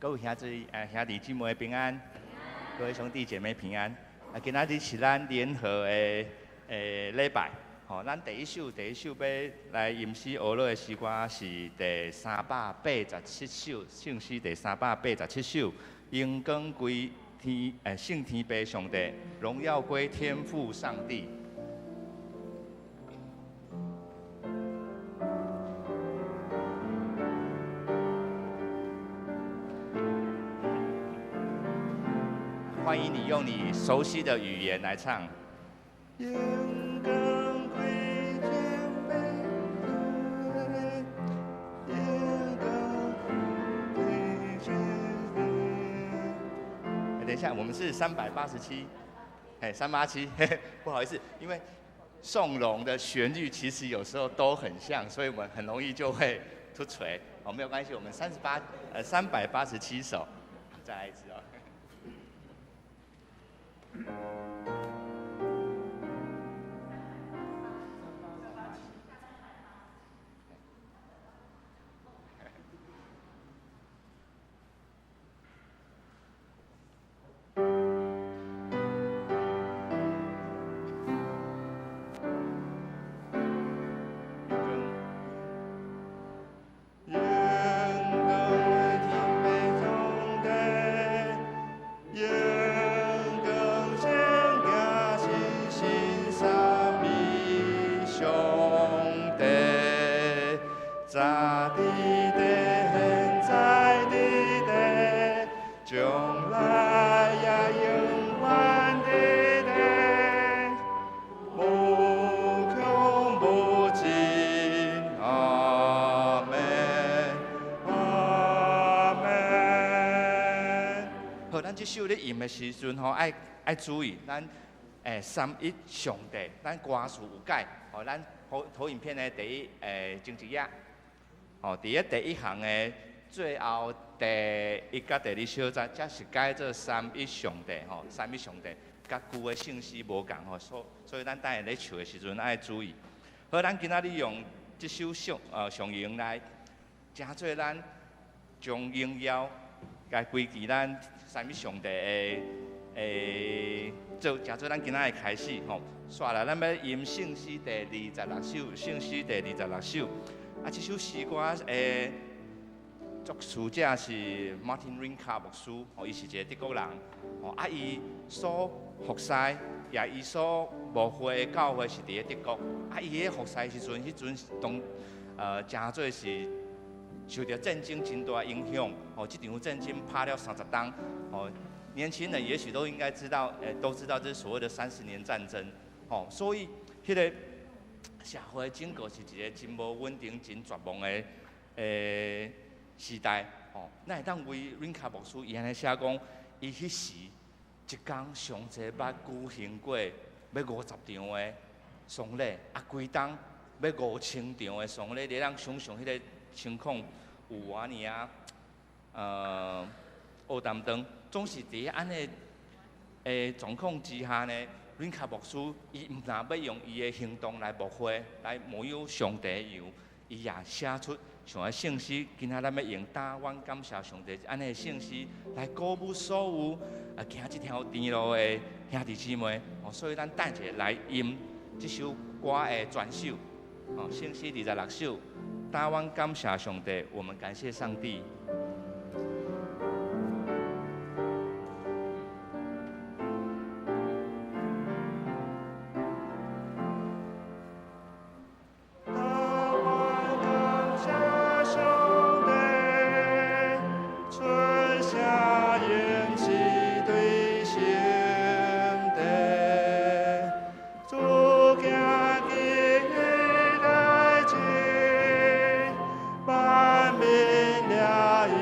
各位兄弟姊妹平安，各位兄弟姐妹平安。今仔日是咱联合的礼拜，咱第一首要来吟诗学乐的诗歌是第387首，圣诗第387首，荣光归天，圣天父上帝，荣耀归天父上帝。欢迎你用你熟悉的语言来唱。等一下，我们是387，387，不好意思，因为颂龙的旋律其实有时候都很像，所以我们很容易就会突锤。没有关系，我们387首，再来一次哦。这首咧吟的时阵爱注意，咱三一上帝，咱歌词有改，咱投影片的第一前一页，第一行的最后第一甲第二小节，才是改做三一上帝，三一上帝，甲旧的圣诗无共，所以咱等下咧唱的时阵爱注意。好，咱今仔日用这首上咏来，真做咱将荣耀该归给咱。三位上帝真做咱今仔的开始刷来，咱要吟圣诗第26首，圣诗第26首。这首诗歌作词者是 Martin Rinka 牧师，伊是一个德国人。伊所服侍，也伊所牧会的教会是伫德国。伊咧服侍时阵，迄阵真做是。受到战争真大影响，这场战争拍了30冬，年轻人也许都应该知道，都知道这是所谓的30年战争，所以迄个社会整个是一个真无稳定、真绝望的时代，那会当为阮卡牧师伊安尼写讲，伊迄时一天上济捌举行过要50场的丧礼，规冬要5000场的丧礼，你让想象迄个。情况有偌尼黑淡长，总是伫安尼状况之下呢，阮卡牧师伊毋但要用伊的行动来牧会，来牧养上帝的羊，伊也写出像个圣诗，今仔咱要用大阮感谢上帝安尼的圣诗来鼓舞所有行这条天路的兄弟姊妹。所以咱等者来吟这首歌的全首，圣诗26首。大湾感谢上帝，我们感谢上帝。万民了。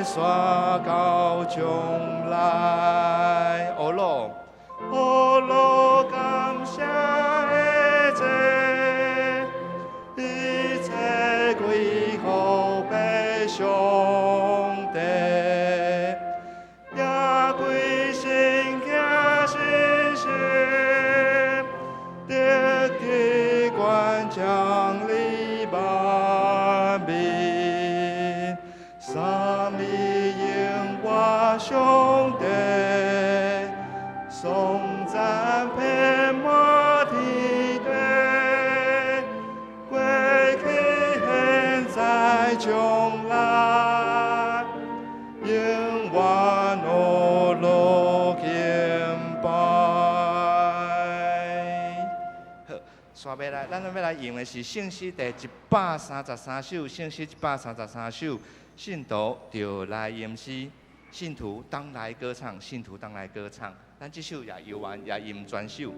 山到将来，哦咯，哦咯，感谢的这，一切归乎白上帝，也归神家神神，得地官将理万民，三位应我上帝。颂赞遍满天地，过去现在将来，永远我路敬拜。好，刷要来，咱要来用的是圣诗第133首，圣诗133首，信徒就来吟诗，信徒当来歌唱，信徒当来歌唱。咱这首也游完也吟全首。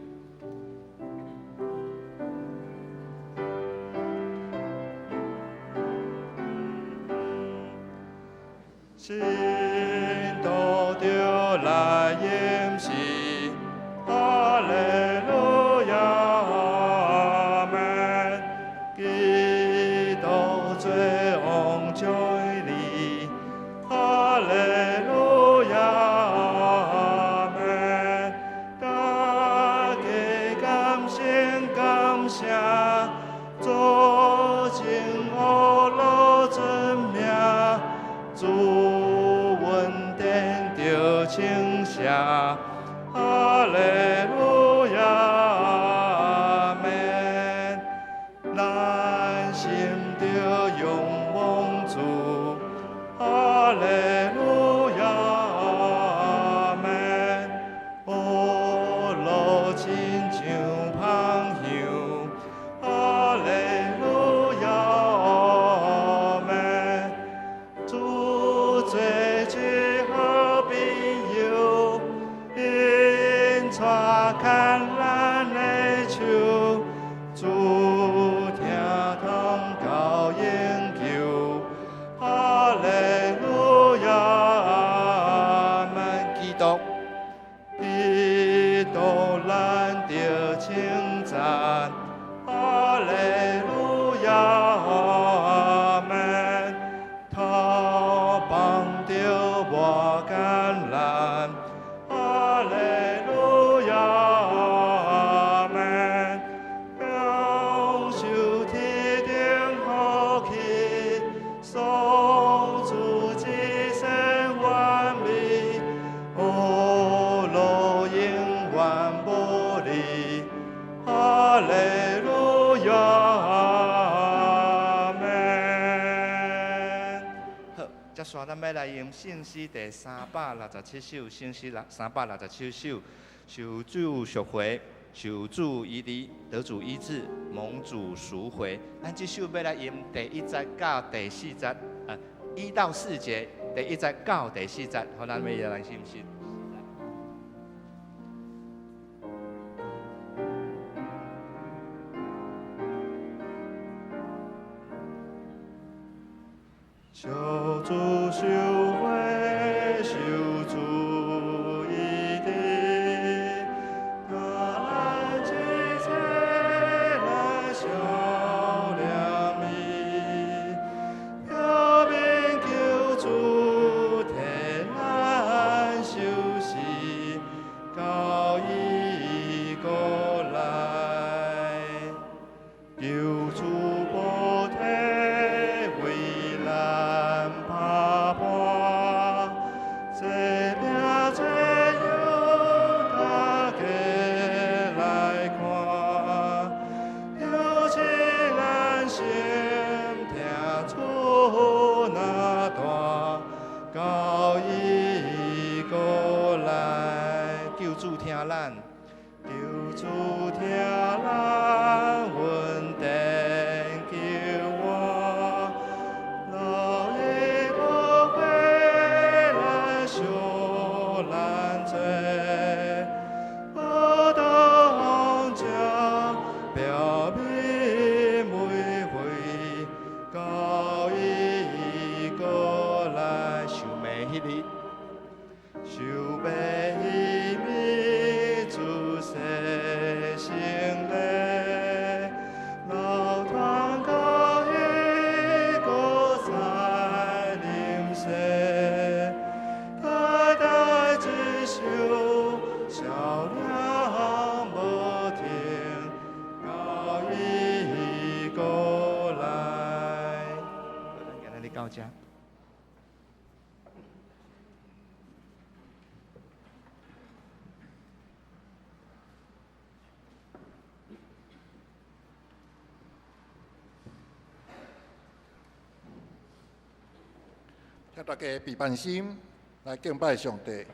信徒就来吟诗，哈利路亚，阿门。基督最王在你，哈利路亚。做尽我路真命，主稳定着清霞，哈利路亚，阿门。咱心着仰望主，哈利路亚，阿门。哦，路亲像芳香。哈利路亚，阿门。主做一好朋友，因带牵咱的手，主听通到永久。哈利路亚，阿门。基督，基督，咱着称赞。哈利路亚，阿门。他帮着我艰难，哈利路亚，阿门。享受天顶福气，送出一生完美，哦，路永远无离，哈利路亚，阿门。好，接下咱要来吟圣诗第367首，圣诗367首，受主赎回，受主医治，得主医治，蒙主赎回。咱这首要来吟第1节到第4节，1到4节，第1节到第4节，好，咱要来信心。受主赎回，受主医治，他来积财来笑怜悯，表明救主替咱受死，到伊过来，救主保体为咱。到这。请大家备办心来敬拜上帝。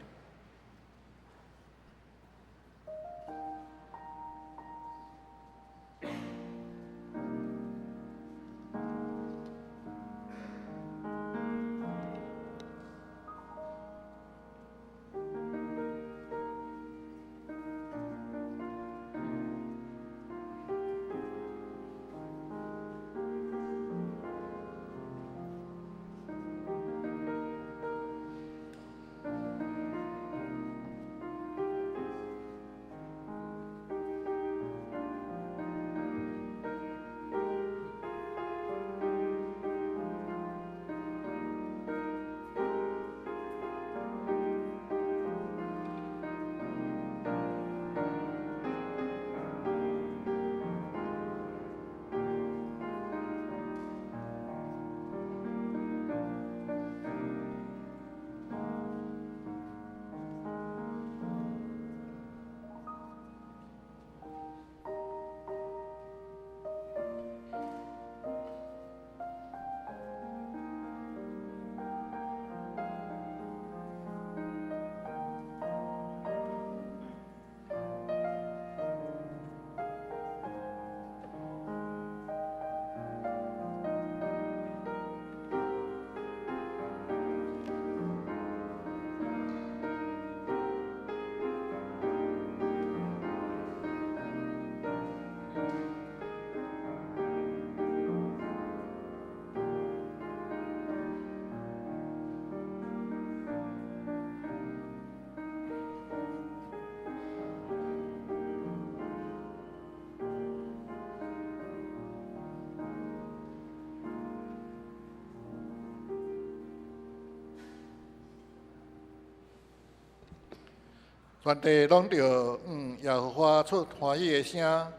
全地拢着耶和华出欢喜的声，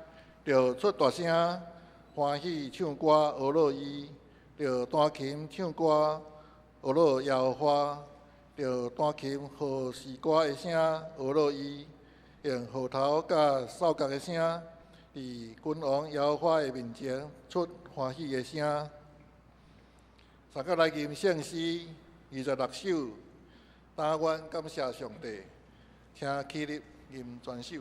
着出大声欢喜唱歌学乐伊，着弹琴唱歌学乐耶和华，着弹琴和诗歌的声学乐伊，用号头甲扫角的声，伫君王耶和华的面前出欢喜的声。三甲来吟圣诗26首，但愿感谢上帝。请起立吟全首。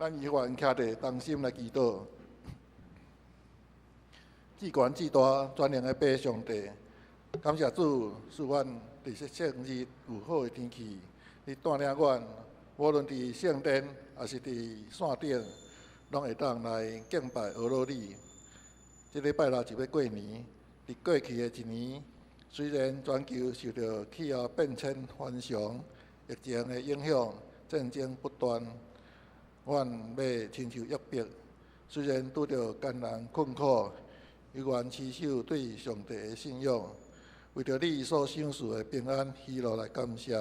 咱依愿徛伫同心来祈祷。至悬至大全能的爸上帝，感谢主，使阮伫圣日有好的天气，你带领阮，无论伫圣殿还是伫山顶，拢会当来敬拜俄罗你。即礼拜六就要过年，伫过去的一年，虽然全球受到气候变迁反常、疫情的影响，战争不断，阮要亲像约伯，虽然拄着艰难困苦，依然持守对上帝的信仰，为着你所享受的平安喜乐来感谢，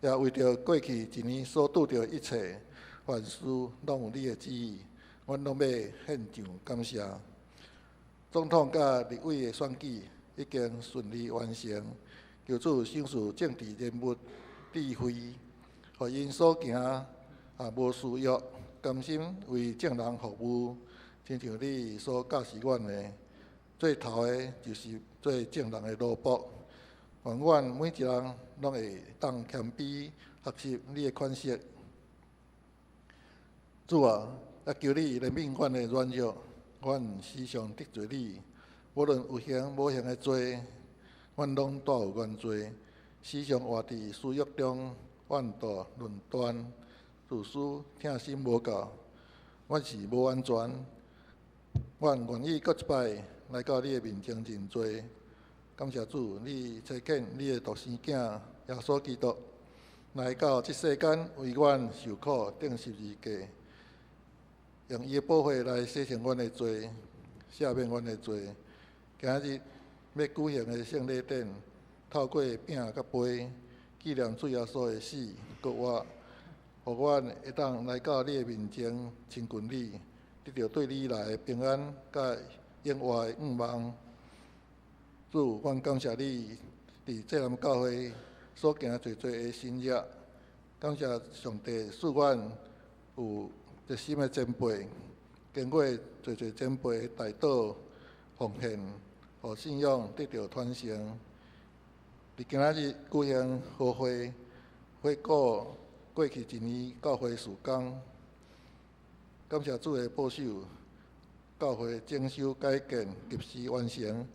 也为着过去一年所拄着一切凡事拢有你的旨意，阮拢要献上感谢。总统甲立委的选举已经顺利完成，求主享受政治人物智慧，互因所行也无私欲，甘心为众人服务，亲像你所教示阮的。最头的就是做众人的奴仆，愿阮每一人拢会当谦卑学习你的款式。主啊，也求你怜悯阮的软弱，阮时常得罪你，无论有形无形的罪，阮拢带有原罪，时常活伫私欲中怨妒论断，自私疼心无够，阮是无安全。阮愿意搁一摆来到你的面前认罪，感谢主，你差遣你的独生囝耶稣基督来到这世间，为阮受苦钉十字架，用伊的宝血来洗净阮的罪，赦免阮的罪。今日要举行的圣礼典，透过饼甲杯，纪念主耶稣的死搁活，互阮会当来到你的面前亲近你，得到对你来的平安甲永活的愿望。主，阮感谢你伫这南教会所行最多的新约，感谢上帝赐阮有热心的前辈，经过最多前辈的代祷奉献，互信仰得到传承。伫今仔日举行好会，回顾过去一年教会事工，感谢主的保守，教会整修改建及时完成，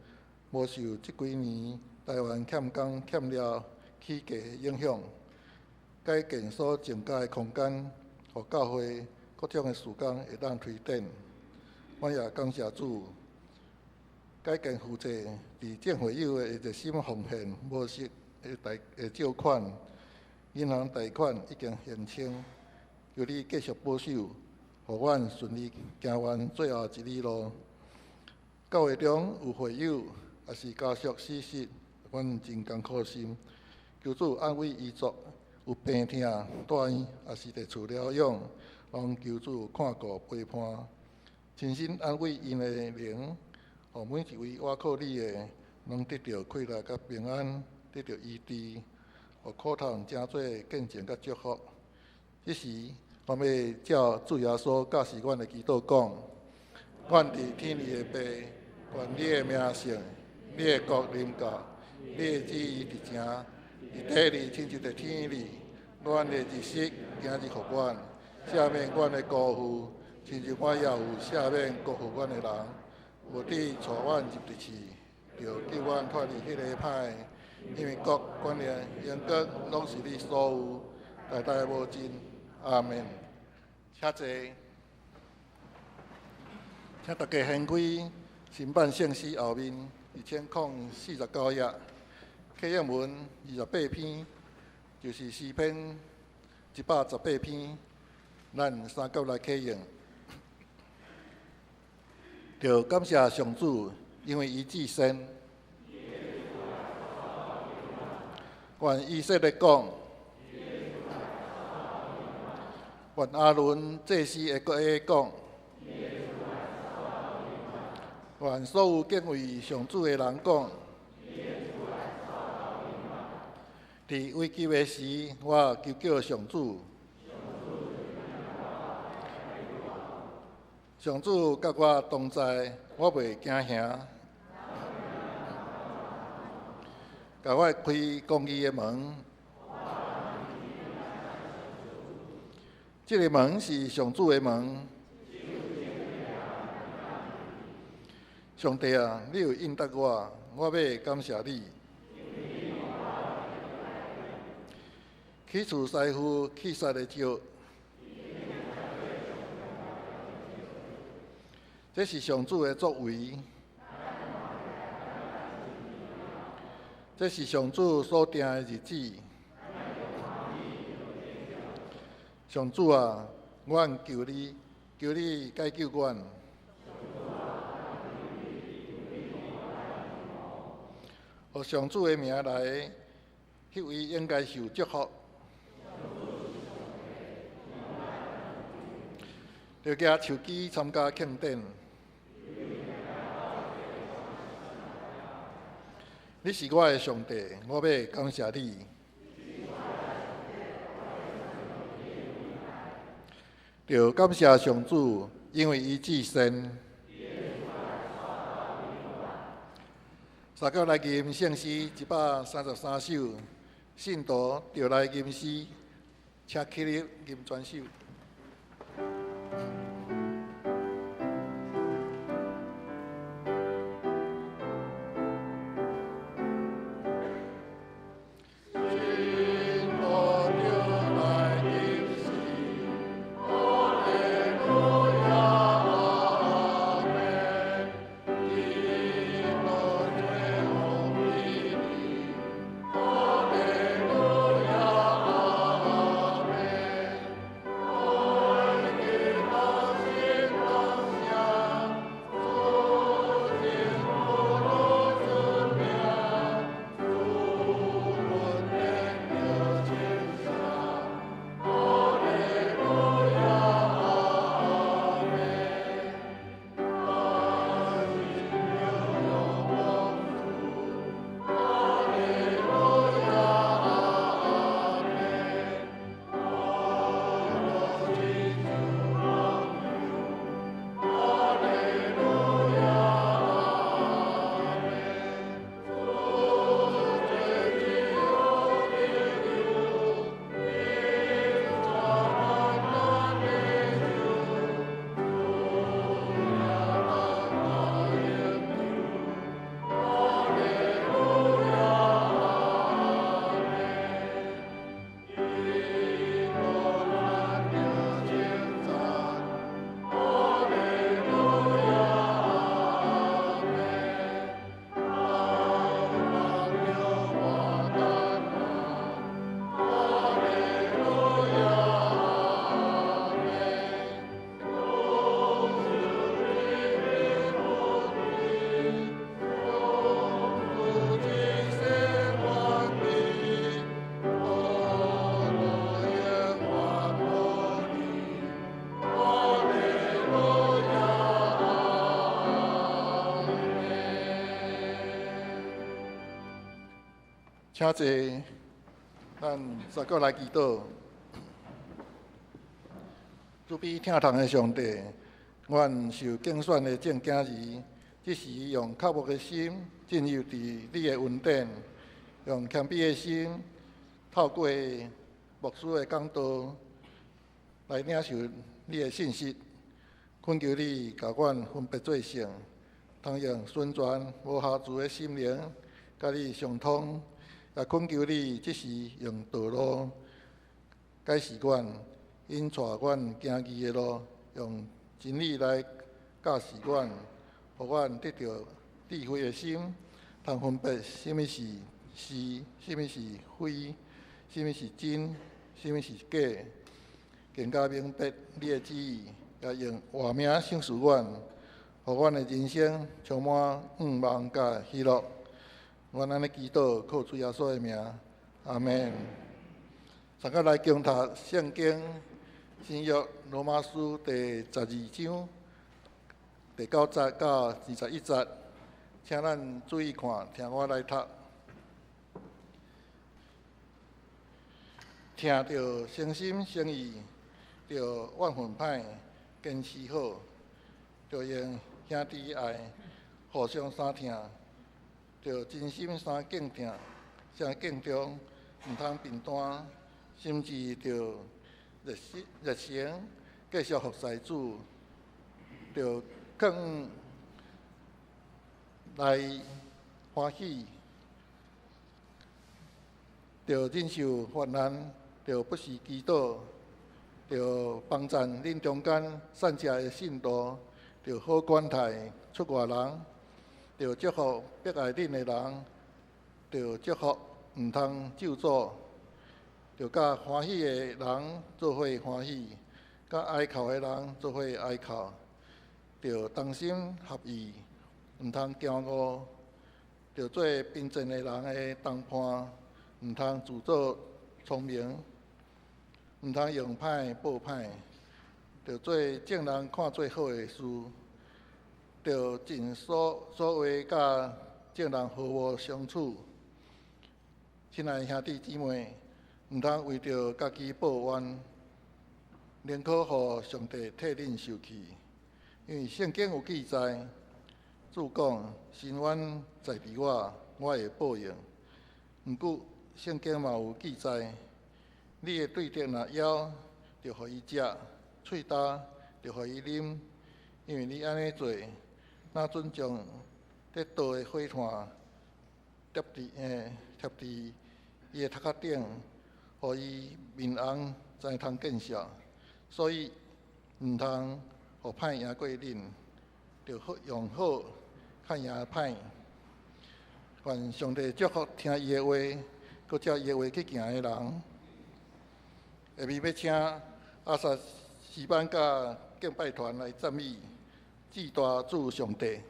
无受即几年台湾欠工欠料起价影响。改建所增加的空间，互教会各种的事工会当推展。阮也感谢主，改建负责伫正会友的热心奉献模式的借款，银行贷款已经现清，求你继续保守，互阮顺利行完最后一里路。教会中有会友也是家属逝世，阮真艰苦心，求主安慰遗族，有病痛住院也是伫厝疗养，拢求主看顾陪伴，亲身安慰因的灵，互每一位倚靠你的，拢得到快乐甲平安，得到医治，互苦痛真做见证甲祝福。这时，我们要照主耶稣教示阮的祈祷讲：阮伫天里的爸，愿你的名圣，你的国临到，你的旨意伫正，伫地里亲像伫天里。阮的日食今日互阮，赦免阮的辜负，亲像阮也有赦免辜负阮的人。无你带阮入地去，就叫阮脱离迄个歹，因为国、权力、荣光拢是你所有，代代无尽。阿门。请坐，请大家掀开新版圣诗后面2049页，启应文28篇，就是诗篇118篇，咱三角来启应。就感谢上主，因为伊至善。愿以色列讲，愿阿伦祭司的国下讲，愿所有敬畏上主的人讲。伫危急的时，我求叫上主。上主甲我同在，我袂惊吓。甲我开公义的门，这个门是上主的门。上帝啊，你有应答我，我要感谢你。去除师傅去杀的招，这是上主的作为，这是上主所定的日子。上主啊，阮求你，求你解救阮。予上主的名来，迄位应该受祝福。着举手机参加庆典。你是我的上帝，我要感谢你。着感谢上主，因为伊至善。三角来吟圣诗133首，信徒着来吟诗，请起立吟全首。请坐，咱三个来祈祷。主比听堂的上帝，阮受竞选的正经儿，即时用刻薄的心进入伫你的恩典，用谦卑的心透过牧师的讲道来领受你的信息。恳求你甲阮分别做圣，通用顺全无瑕疵的心灵，甲你相通。也恳求你即时用道路解释阮，引带阮行义的路，用真理来教示阮，互阮得到智慧的心，通分别什么是是，什么是非，什么是真，什么是假，更加明白你的旨意，也用活命赏赐阮，互阮的人生充满望甲喜乐。阮安尼祈祷，靠主耶稣的名，阿门。三个来共读圣经新约罗马书第12章第9节到21节，请咱注意看，听我来读。听着诚心诚意，着万分歹，坚持好，着用兄弟爱，互相相听。着真心相敬重，相敬重，毋通评断，甚至着热诚，继续服侍主，着更来欢喜，着忍受患难，着不时祈祷，着帮赞恁中间善食的信徒，着好管待出外人，着祝福迫爱恁的人，着祝福毋通咒诅，着甲欢喜的人做伙欢喜，甲哀哭的人做伙哀哭，着同心合意，毋通骄傲，着做平静的人的同伴，毋通自作聪明，毋通用歹报歹，着做正人看做好的事，着尽所为甲正人和睦相处。亲爱的兄弟姊妹，毋通为着家己抱怨，宁可互上帝替恁受气，因为圣经有记载，主讲：伸冤在伫我，我会报应。毋过圣经嘛有记载，你的对敌若枵，就互伊食；喙焦，就互伊啉。因为你安尼做，那准将得倒的火炭贴伫伊的头壳顶，互伊面红才通见笑。所以毋通互歹赢过恁，着用好较赢歹。愿上帝祝福听伊的话，搁照伊的话去行的人。下面要请阿萨诗班甲敬拜团来赞美，至大主上帝。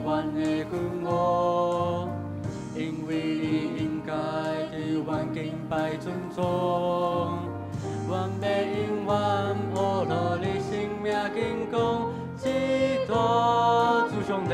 阮的君王，因为你应该对阮敬拜尊重。阮要永远学落你生命经讲，只大主上帝。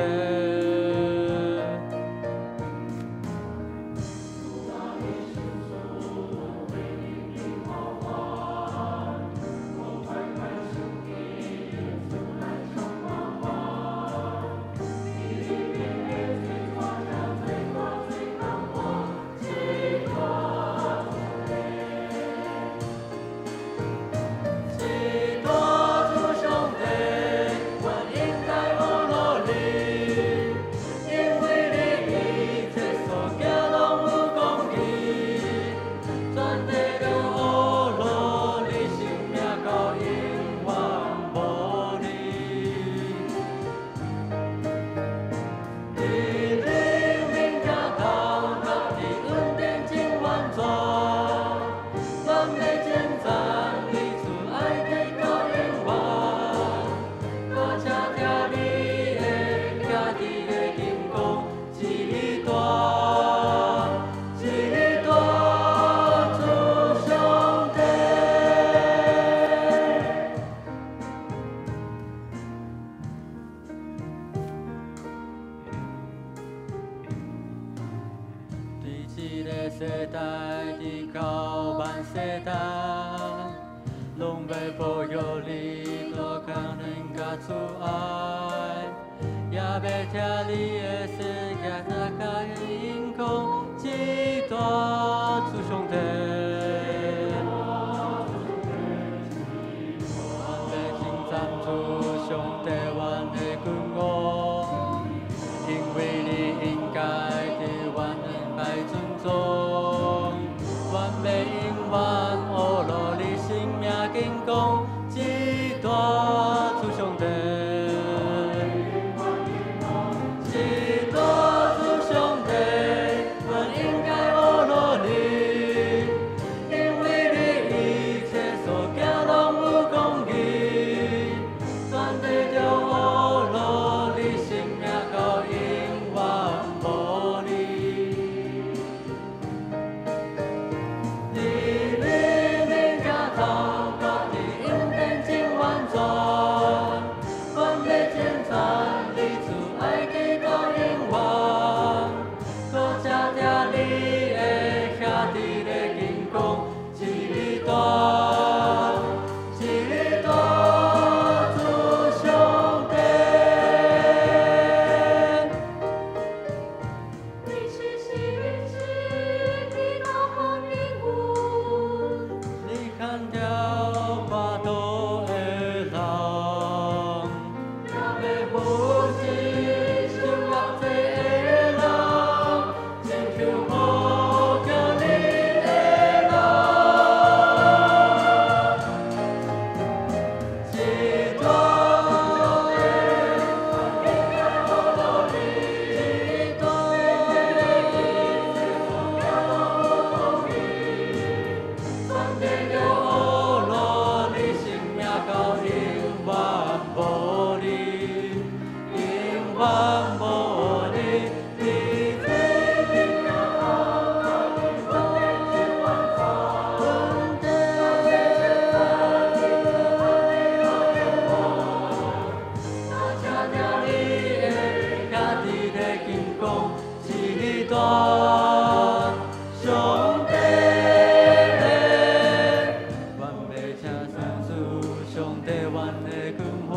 基督。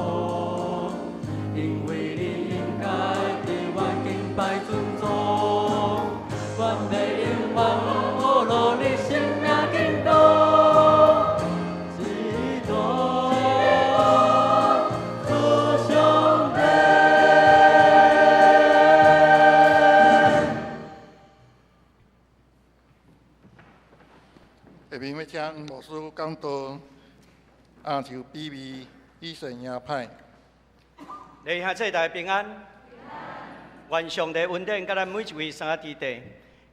奉，因为你应该对我敬拜尊重，我袂永远无落你生命尽头，只多主上帝。下面要请牧师讲道，亚洲比味以神赢歹。你下这大平安，愿上帝恩典甲咱每一位三弟弟。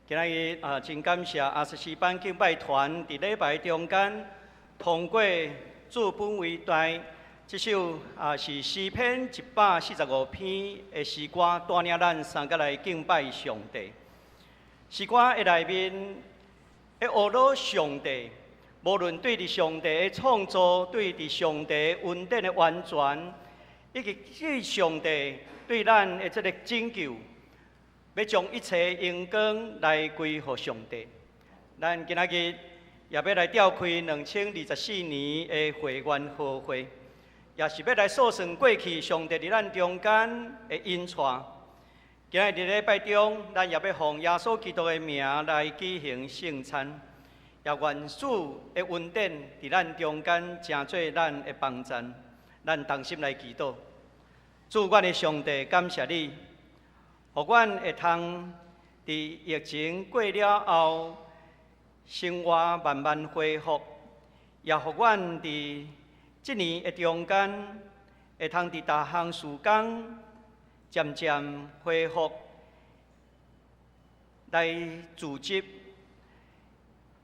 今仔日真感谢24班敬拜团伫礼拜中间通过主本为大这首是诗篇145篇的诗歌，带领咱三个来敬拜上帝。诗歌的内面会学到上帝，无论对伫上帝的创造，对伫上帝恩典的完全，以及对上帝对咱的这个拯救，要将一切荣光来归给上帝。咱今仔日也要来召开2024年的会员好会，也是要来数算过去上帝伫咱中间的恩宠。今日伫礼拜中，咱也要奉耶稣基督的名来举行圣餐，也愿主的恩典伫咱中间成做咱的帮衬。咱同心来祈祷，主，阮的上帝，感谢你，互阮会通伫疫情过了后，生活慢慢恢复，也互阮伫这年的中间，会通伫逐项事工渐渐恢复来组织，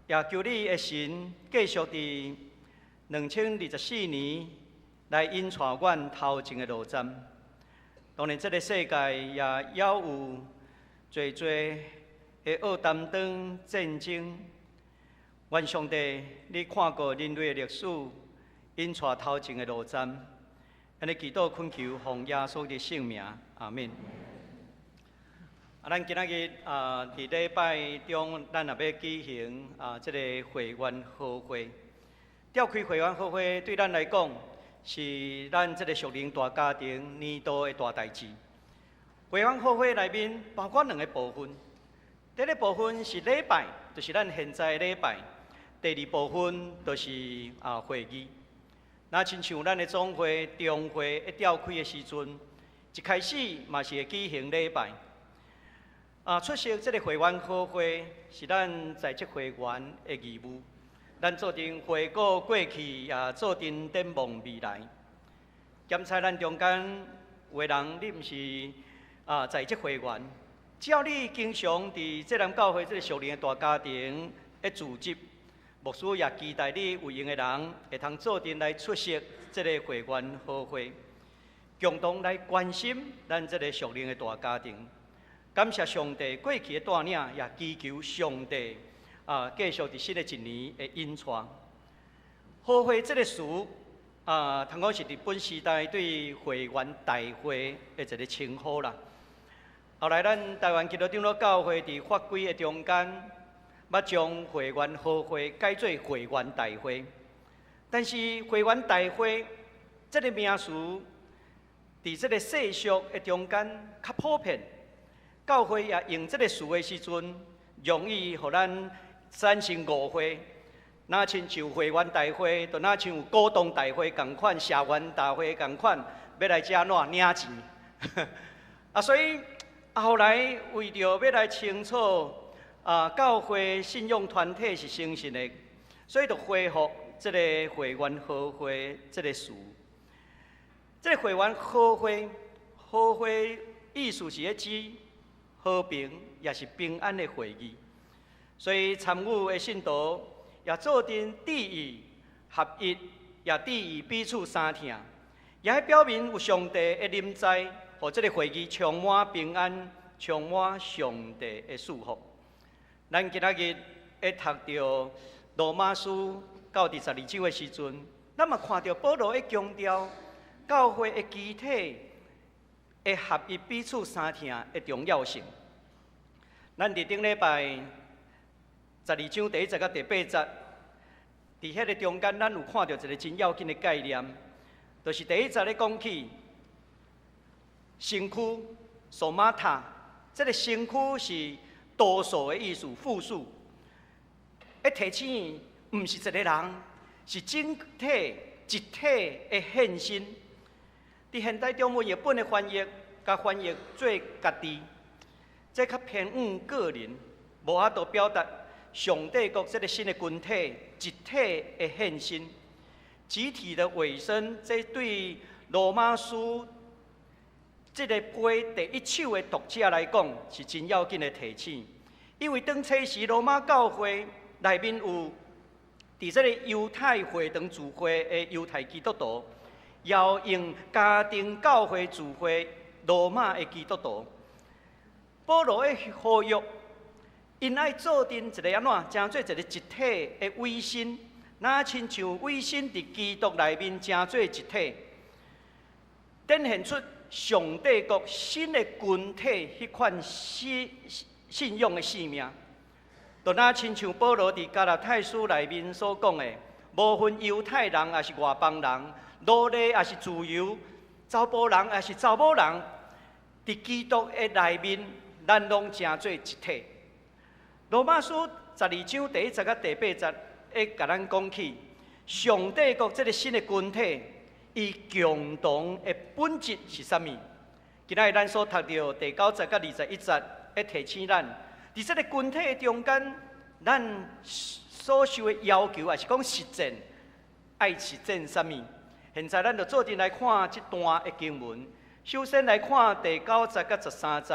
也求你的神继续伫2024年来引带阮头前的路站。当然，这个世界也有侪侪的恶担当战争。愿上帝，你看过人类的历史，引带头前的路站。安尼祈祷恳求，奉耶稣的圣名，阿免。咱今仔日伫礼拜中，咱也要举行这个会员好会。召开会员好会对咱来讲，是咱这个属灵大家庭年度的大代志。会员好会内面包括两个部分，第一个部分是礼拜，就是咱现在的礼拜；第二部分就是会议。那亲像咱的总会、中会一召开的时阵，一开始嘛是会举行礼拜。出席这个会员好会是咱在职会员的义务。咱做阵回顾过去，也做阵展望未来。检查咱中间有的人，你毋是在职会员，只要你经常伫这南教会这个属灵的大家庭的组织。牧师也期待你有闲的人会通做阵来出席这个会员好会，共同来关心咱这个属灵的大家庭。感谢上帝过去的带领，也祈求上帝继续伫新的一年的引带。好会这个词，通讲是日本时代对会员大会的一个称呼啦。后来咱台湾基督长老教会伫法规的中间。要将会员好会改做会员大会，但是会员大会这个名词，伫这个世俗的中间较普遍，教会也用这个词的时阵，容易互咱产生误会。那亲像会员大会，就那像股东大会同款，社员大会同款，要来遮哪领钱？所以后来为着要来清楚。教会信用团体是诚信的，所以就恢复这个会员好会这个词。这个会员好会，好会意思是咧指和平也是平安的会议。所以参与的信徒也做阵致意合一，也致意彼此相听，也表明有上帝的临在，互这个会议充满平安，充满上帝的祝福。咱今仔日会读到罗马书到第12章的时阵，咱嘛看到保罗会强调教会的集体的合一、彼此相听的重要性。咱伫顶礼拜12章第1节到第8节，伫迄个中间，咱有看到一个真要紧的概念。就是第一节咧讲起身躯索马塔，这个身躯是多数的意思，复数。提醒，毋是一个人，是整体一体的现身。伫现代中文译本的翻译，甲翻译做家己，这较偏向个人，无法度表达上帝国这个新的群体一体的现身。集体的尾声，这对罗马书这个批第一首的读者来讲，是真要紧的提醒。因为当初时罗马教会内面有伫这个犹太会堂聚会的犹太基督徒，也用家庭教会聚会罗马的基督徒。保罗的呼吁，因爱做阵一个安怎，成做一个一体的委身。那亲像委身伫基督内面，成做一体，展现出上帝国新的群体迄款信仰的生命。就那亲像保罗伫加拉太书内面所讲的，无分犹太人也是外邦人，奴隶也是自由，查甫人也是查某人，伫基督的内面，咱拢成做一体。罗马书12章第1节到第8节。会甲咱讲起上帝国这个新的群体，伊共同的本质是啥物？今仔日咱所读到第9节到21节，会提醒咱，伫这个群体的中间，咱所受的要求，也是讲实践，爱实践啥物？现在咱就做阵来看这段的经文。首先来看第9节到13节，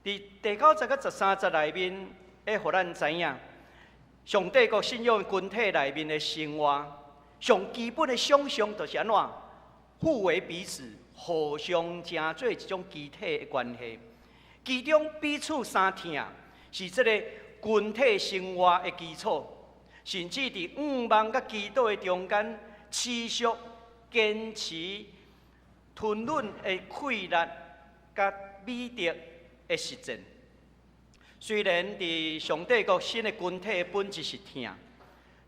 伫第9节到13节内面，会互咱知影。上帝国信仰群体内面的生活，上基本的想象就是安怎互为彼此，互相成做一种集体的关系。其中彼此相疼，是这个群体生活的基础。甚至伫5万甲基督的中间，持续坚持吞忍的快乐甲美德的实践。虽然伫上帝国新的群体的本质是疼，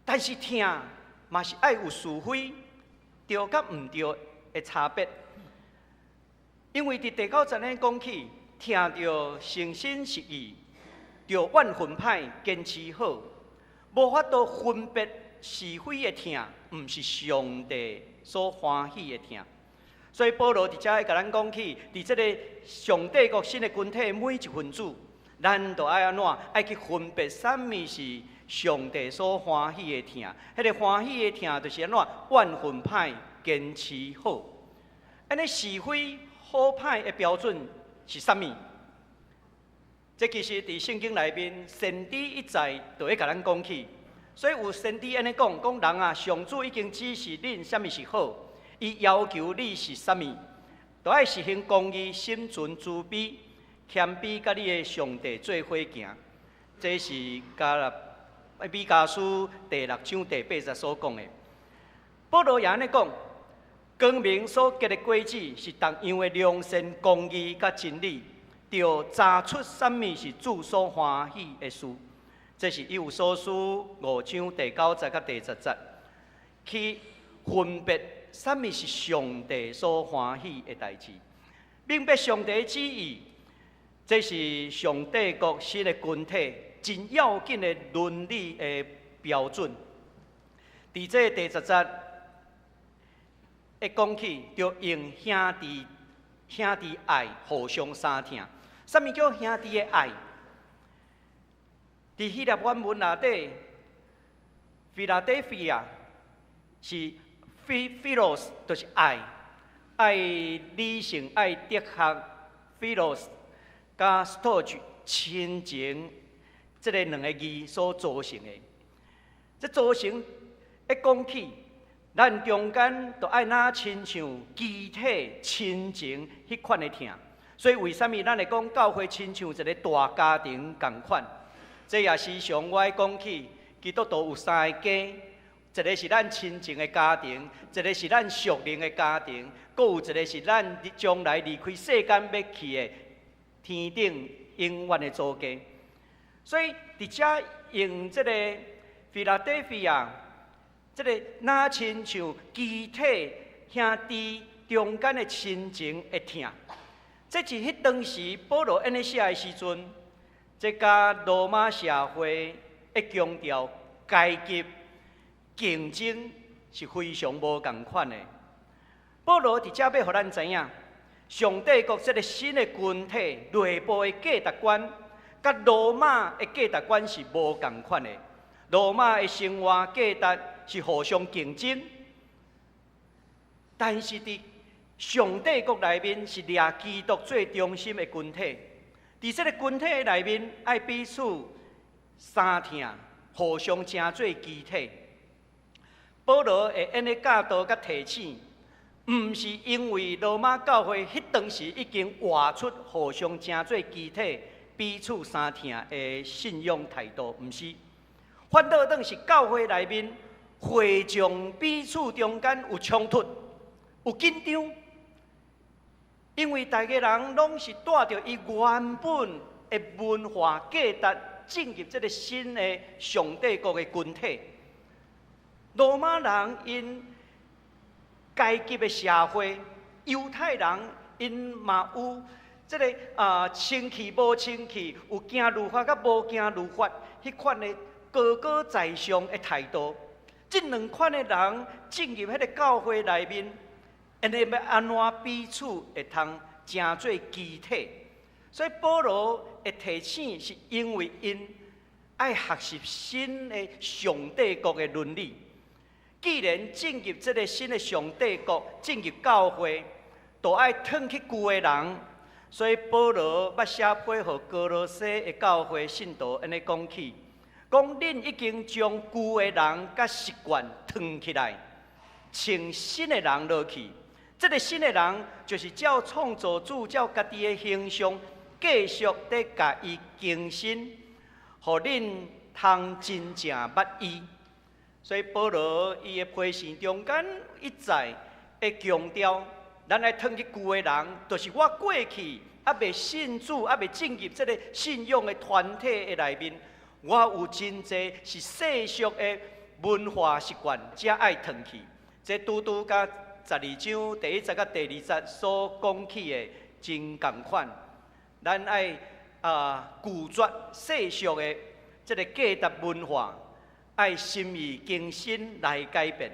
但是疼嘛是爱有是非，对甲毋对的差别。因为伫第9节咧讲起，疼着诚心实意，着万分歹坚持好，无法度分别是非的疼，毋是上帝所欢喜的疼。所以保罗伫遮会甲咱讲起，伫即个上帝国新的群体每一分子。咱就爱安怎？爱去分别啥物是上帝所欢喜的疼？迄个欢喜的疼，就是安怎？万分歹坚持好。安尼是非好歹的标准是啥物？这其实伫圣经内面，先知一再就会甲咱讲起。所以有先知安尼讲，讲人啊，上主已经指示恁啥物是好，伊要求你是啥物，就爱实行公义、心存慈悲。谦卑，甲你的上帝做伙行，这是米迦书第6章第8节所讲的。保罗也安尼讲，光明所结的果子是同样的良善、公义、甲真理，就查出啥物是主所欢喜的事。这是以弗所书5章第9节到第10节，去分别啥物是上帝所欢喜的代志，明白上帝的旨意。这是上帝国新的群体真要紧的伦理的标准。伫这第10节，会讲起，要用兄弟爱互相相疼。什么叫兄弟的爱？伫希腊原文内底 ，Philadelphia 是 philos， 就是爱，爱理性，爱哲学 ，philos。甲 storge 亲情，这个2个字所组成的，这组成一讲起，咱中间就爱那亲像肢体亲情迄款的疼。所以为什么咱会讲教会亲像一个大家庭同款？这也时常我讲起，基督徒有3个家，一个是咱亲情的家庭，一个是咱属灵的家庭，搁有一个是咱将来离开世间要去的。天顶永远的祖家，所以伫遮用这个 Philadelphia， 这个那亲像肢体兄弟中间的亲情会疼。这是迄当时保罗安尼写的时阵，这甲罗马社会会强调阶级竞争是非常无共款的。保罗伫遮要互咱知影，上帝国这个新的群体内部的价值观，甲罗马的价值观是无共款的。罗马的生活价值是互相竞争，但是伫上帝国内面是掠基督最中心的群体。伫这个群体内面，爱彼此相疼，互相成做基体。保罗会安尼教导甲提醒，毋是因为罗马教会迄当时已经活出互相成做基体、彼此相疼的信仰态度，毋是。反倒当是教会内面会众彼此中间有冲突、有紧张，因为大家人拢是带着伊原本的文化价值进入这个新的上帝国的群体。罗马人因阶级的社会，犹太人因嘛有这个清气无清气，有行律法甲无行律法迄款的高高在上的态度。这两款的人进入迄个教会内面，因为要安怎彼此会通成做基体。所以保罗会提醒，是因为因爱学习新的上帝国的伦理。既然进入这个新的上帝国，进入教会，就爱褪去旧的人。所以保罗捌写批予哥罗西的教会信徒安尼讲起，讲恁已经将旧的人甲习惯褪起来，穿新的人落去。这个新的人就是照创造主照家己的形象，继续在甲伊更新，互恁通真正捌伊。所以保罗伊的批信中间一再会强调，咱来褪去旧的人，就是我过去还未信主，还未进入这个信仰的团体的内面，我有真济是世俗的文化习惯，才爱褪去。这拄拄甲12章第1节甲第2节所讲起的真共款。咱爱拒绝世俗的这个价值文化。爱心意更新来改变，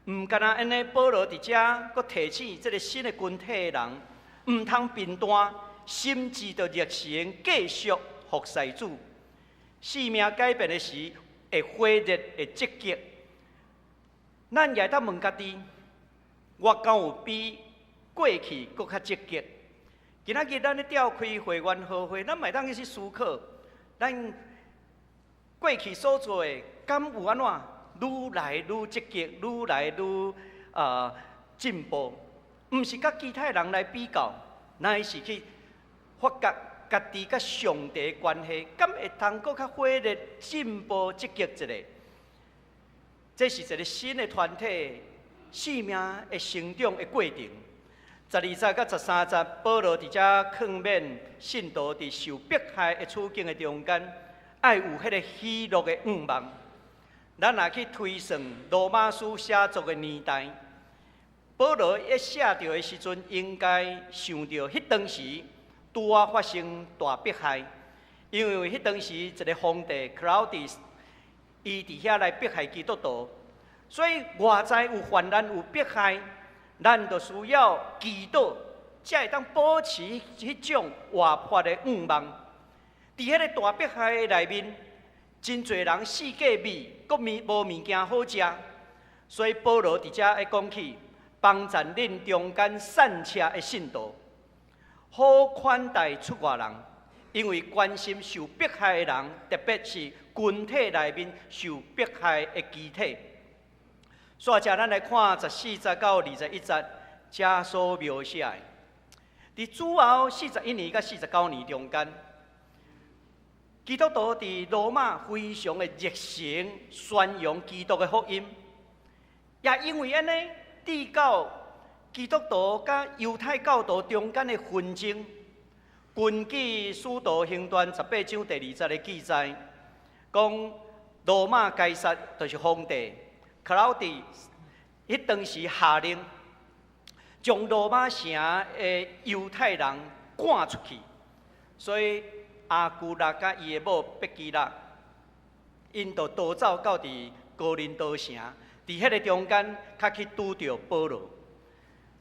唔干那安尼。保罗伫遮阁提醒这个新的群体的人，唔通变单，心志着热情，继续服侍主。生命改变的时，会火热，会积极。咱也当问家己，我敢有比过去阁较积极？今仔日咱咧召开会员好会，咱咪当去思考，咱过去所做的。敢有安怎愈来愈积极，愈来愈进步？毋是甲其他人来比较，乃是去发觉家己甲上帝的关系，敢会通搁较火热、进步、积极一下？这是一个新的团体生命的成长的过程。12节甲13节，保罗伫遮劝勉信徒伫受迫害的处境的中间，爱有迄个喜乐的愿望。咱若去推算罗马书写作的年代，保罗一写着的时阵，应该想到迄当时拄啊发生大迫害，因为迄当时一个皇帝 Claudius， 伊伫遐来迫害基督徒，所以外在有患难有迫害，咱就需要祈祷，才会当保持迄种活泼的愿望。伫迄个大迫害的内面。真侪人四界米，阁无物件好食，所以保罗伫遮会讲起，帮赞恁中间散车的信徒，好款待出外人，因为关心受迫害的人，特别是群体内面受迫害的肢体。所以，咱来看14节到21节，遮所描写的，伫主后41年到49年中间。基督徒伫罗马非常的热情宣扬基督的福音，也因为安尼，致到基督徒甲犹太教徒中间的纷争。根据《使徒行传》18章第2节的记载，讲罗马该撒就是皇帝克劳狄，迄当时下令将罗马城的犹太人赶出去，所以阿古勒甲伊的某伯基勒，因就逃走到伫哥林多城，伫迄个中间，较去拄着保罗。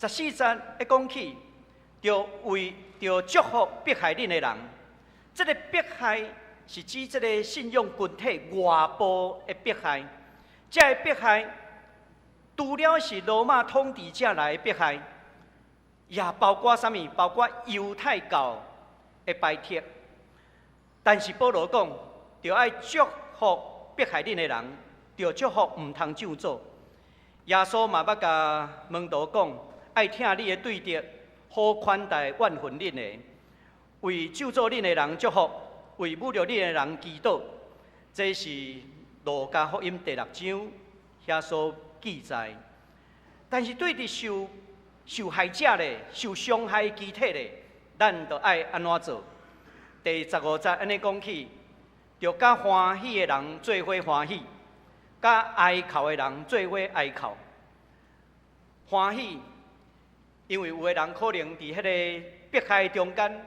14节一讲起，就祝福迫害恁的人。这个迫害是指这个信仰群体外部的迫害，这个迫害除了是罗马统治者来的迫害，也包括啥物？包括犹太教的排斥。但是保罗讲，就爱祝福迫害恁的人，就祝福唔通上做。耶稣嘛捌甲门徒讲，爱听你的对德，好款待万分恁的，为救助恁的人祝福，为侮辱恁的人祈祷。这是路加福音第6章遐所记载。但是对伫受害者咧、受伤害肢体咧，咱就爱安怎做？第15节安尼讲起，就甲欢喜的人做伙欢喜，甲哀哭的人做伙哀哭。欢喜，因为有的人可能伫迄个迫害中间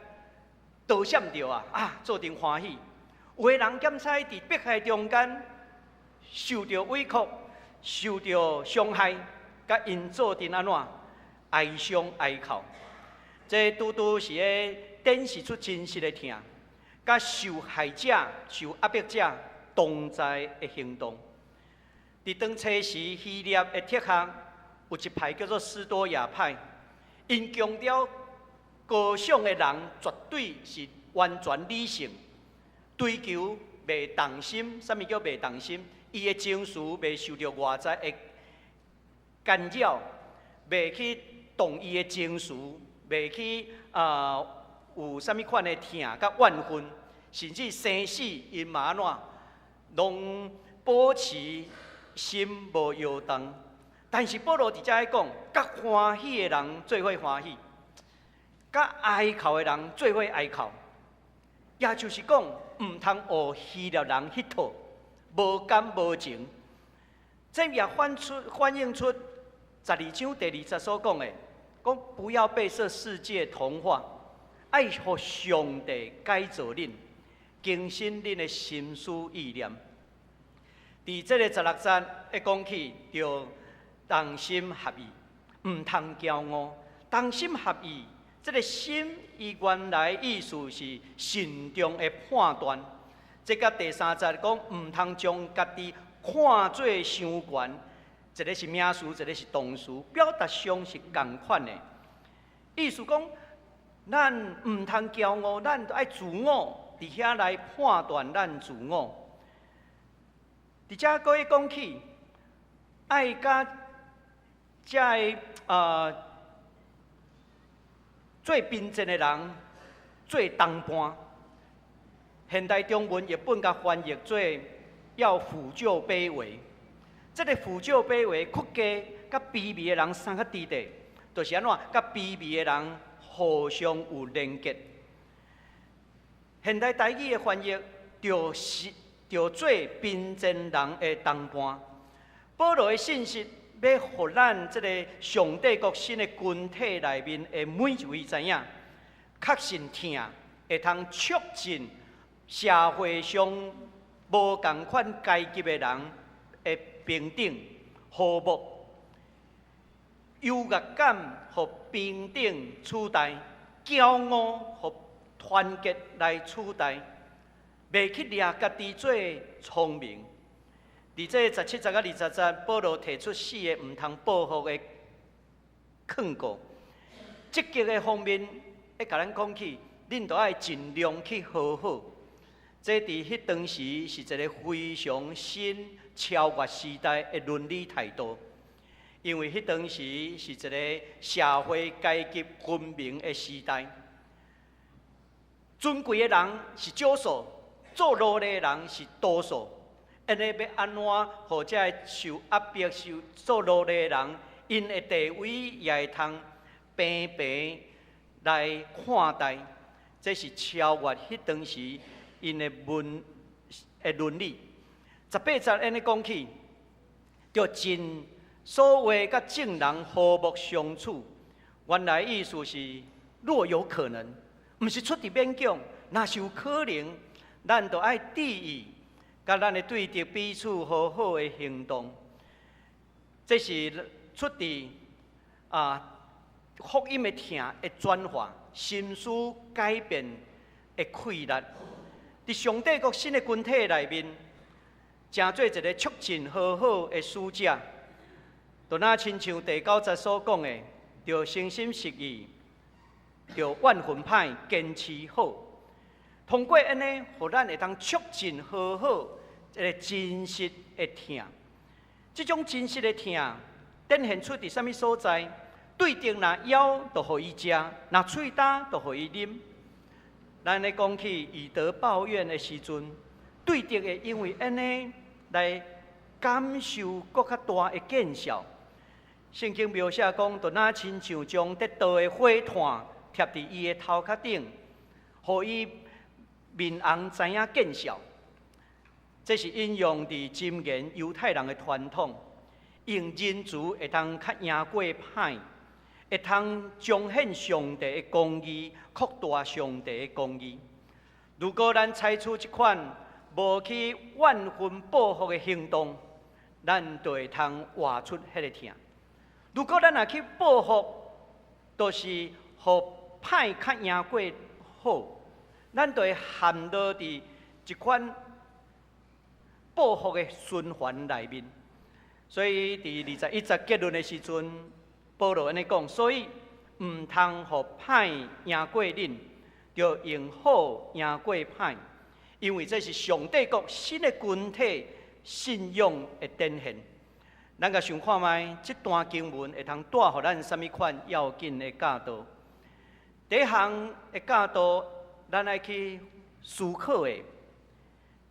倒闪着做阵欢喜；有的人检采伫迫害中间受着委屈、受着伤害，甲因做阵安怎哀伤哀哭。这拄拄是咧展示出真实的疼，甲受害者、受压迫者同在的行动。伫当初时，希腊的哲学有一派叫做斯多亚派，因强调高尚的人绝对是完全理性，追求袂动心。啥物叫袂动心？伊的情绪袂受到外在的干扰，袂去动伊的情绪，袂去有啥物款的疼甲怨愤，甚至生死因嘛安怎，拢保持心无摇动。但是保罗伫遮讲，甲欢喜的人做伙欢喜，甲哀哭的人做伙哀哭，也就是讲，唔通学希腊人迄套无感无情。这也反映出12章第2节所讲的，讲不要被这世界同化，爱互上帝改造恁，更新恁的心思意念。伫这个16节一讲起，就同心合意，唔通骄傲。同心合意，这个心，伊原来意思是慎重的判断。这甲第3节讲，唔通将家己看做伤悬。一个是名词，一个是动词，表达上是同款的。意思讲，咱唔通骄傲，咱就爱自我，伫遐来判断咱自我。伫遮佫一讲起，爱甲遮最贫贱的人做同伴。现代中文译本甲翻译做要抚救卑微。这个抚救卑微，屈家甲卑微的人三个伫地，就是安怎？甲卑微的人互相有连结。现代台语的翻译就做贫贱人的同伴。保罗的信息要互咱这个上帝国新的群体内面的每一位知影，确信疼会通促进社会上无同款阶级的人的平等、和睦、优越感和平等取代，骄傲和团结来取代，袂去掠家己做聪明。伫这17节到20节，保罗提出4个唔通报复的劝告。积极的方面，要甲咱讲起，恁都爱尽量去和好。这伫迄当时是一个非常新、超越时代的伦理态度，因为迄当时是一个社会阶级分明的时代。尊贵的人是少数，做奴隶的人是多数。安尼要安怎，或者受压迫、受做奴隶的人，因的地位也会通平平来看待。这是超越迄当时因的伦理。18节安尼讲起，要尽所谓甲正人和睦相处，原来意思是若有可能，毋是出伫勉强，若是有可能，咱就爱注意，甲咱的对敌彼此好好的行动。这是出伫福音的听的转化，心思改变的气力。伫上帝国新的群体内面，成做一个促进和好的使者。就那亲像第9节所讲的，要诚心实意，要万分歹坚持好。通过安尼，互咱会当促进和好一个真实的听。这种真实的听，展现出伫啥物所在？对敌若枵，就互伊食；若喙焦，就互伊啉。咱咧讲起以德报怨的时阵，对敌会因为安尼来感受更较大的见效。圣经描写讲，就那亲像将得到的火炭贴伫伊的头壳顶，互伊面红知影见效。这是引用伫箴言犹太人的传统，用人慈会当较赢过歹，会通彰显上帝的公义，扩大上帝的公义。如果咱采取这款无去万分报复的行动，咱就会通活出迄个疼。如果咱若去报复，就是互歹较赢过好，咱就会陷落伫一款报复的循环内面。所以伫21节结论的时阵，保罗安尼讲，所以毋通互歹赢过恁，就用好赢过歹，因为这是上帝国新的群体信仰的展现。咱甲想看卖，这段经文会通带予咱什么款要紧的教导？第一项的教导，咱爱去思考的，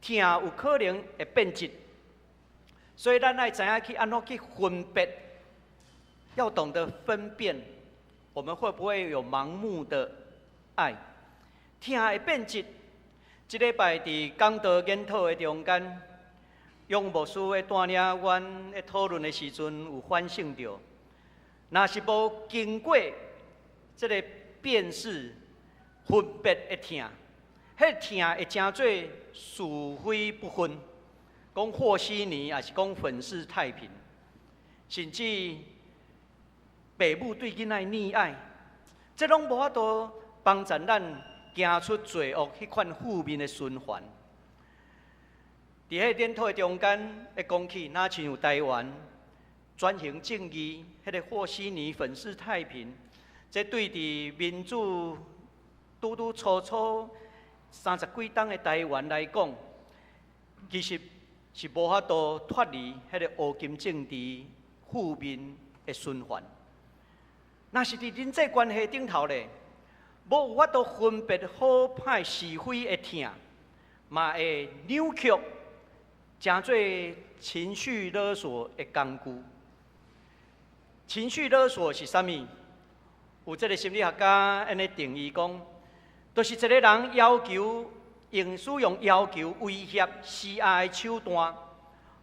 听有可能会变质，所以咱爱知影去安怎去分别，要懂得分辨，我们会不会有盲目的爱？听会变质。这礼拜伫讲道研讨的中间，杨牧师的带领阮的讨论的时阵，有反省到，若是无经过这个辨识、分别的听，迄听会真做是非不分，讲和稀泥，也是讲粉饰太平，甚至父母对囡仔溺爱，这拢无法度帮助咱行出罪恶迄款负面的循环。伫迄研讨的中间，会讲起哪像有台湾转型正义，迄个和稀泥、粉饰太平，这对伫民主拄拄初初30几冬的台湾来讲，其实是无法度脱离迄个乌金政治负面的循环。若是伫人际关系顶头咧，无有法度分别好歹是非的听，嘛会扭曲，成做情绪勒索的工具。情绪勒索是啥物？有这个心理学家安尼定义讲，就是一个人要求使用要求、威胁、施压的手段，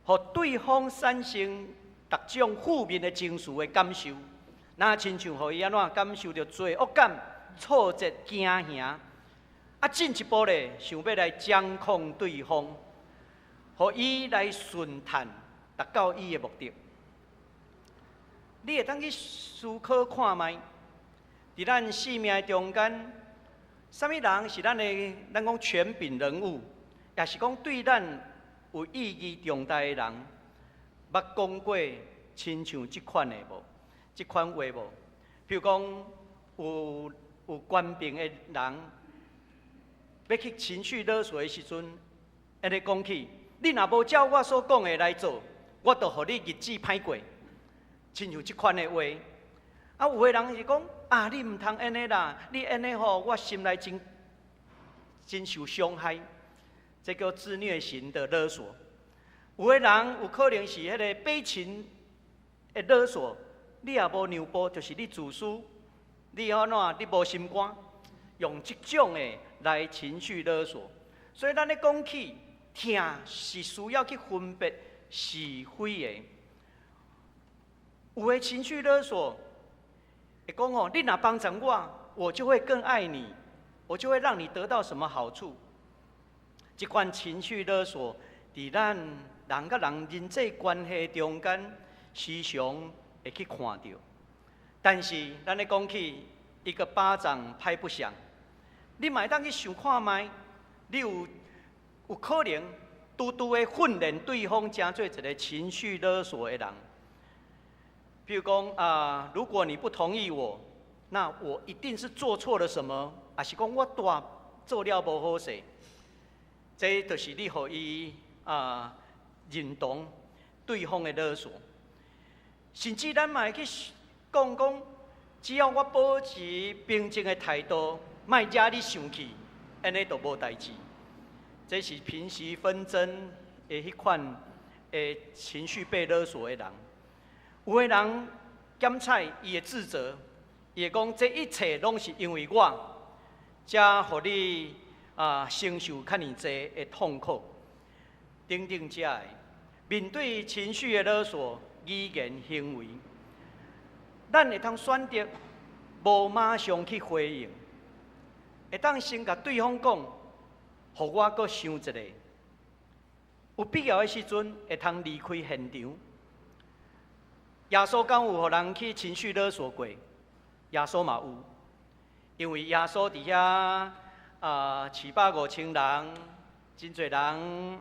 互对方产生各种负面的情绪的感受，那亲像互伊安怎感受到罪恶感、挫折、惊吓，进一步咧想要来掌控对方，互伊来顺探达到伊的目的。你会当去思考看卖，伫咱生命中间，啥物人是咱讲权柄人物，也是讲对咱有意义重大的人，捌讲过亲像即款的无？即款话无？譬如讲有官兵的人，要去情绪勒索的时阵，安尼讲起，你若无照我所讲的来做，我就互你日子歹过。亲像即款的话，有的人是讲你毋通安尼啦，你安尼吼，我心内真受伤害，这叫自虐型的勒索。有的人有可能是迄个悲情的勒索，你也无让步，就是你自私，你安怎？你无心肝，用这种的来情绪勒索。所以咱咧讲起，听是需要去分别是非的。有的情绪勒索，会讲哦，你若帮助我就会更爱你，我就会让你得到什么好处。这款情绪勒索，伫咱人甲人人际关系中间，时常会去看到。但是，咱咧讲起一个巴掌拍不响，你嘛会当去想看卖，你有可能拄的训练对方成做一个情绪勒索的人。譬如讲如果你不同意我，那我一定是做错了什么，还是讲我大做了无好势？这就是你互伊认同对方的勒索。甚至咱嘛会去讲，只要我保持平静的态度，莫惹你生气，安尼就无代志。这是平息纷争的迄款情绪被勒索的人。有的人检采伊的自责，伊会讲这一切拢是因为我，才互你承受较尔济的痛苦。等等遮的，面对情绪的勒索、语言行为，咱会当选择无马上去回应，会当先甲对方讲，互我阁想一下，有必要的时阵会通离开现场。耶稣敢有互人去情绪勒索过？耶稣嘛有，因为耶稣伫遐750,000人，真侪人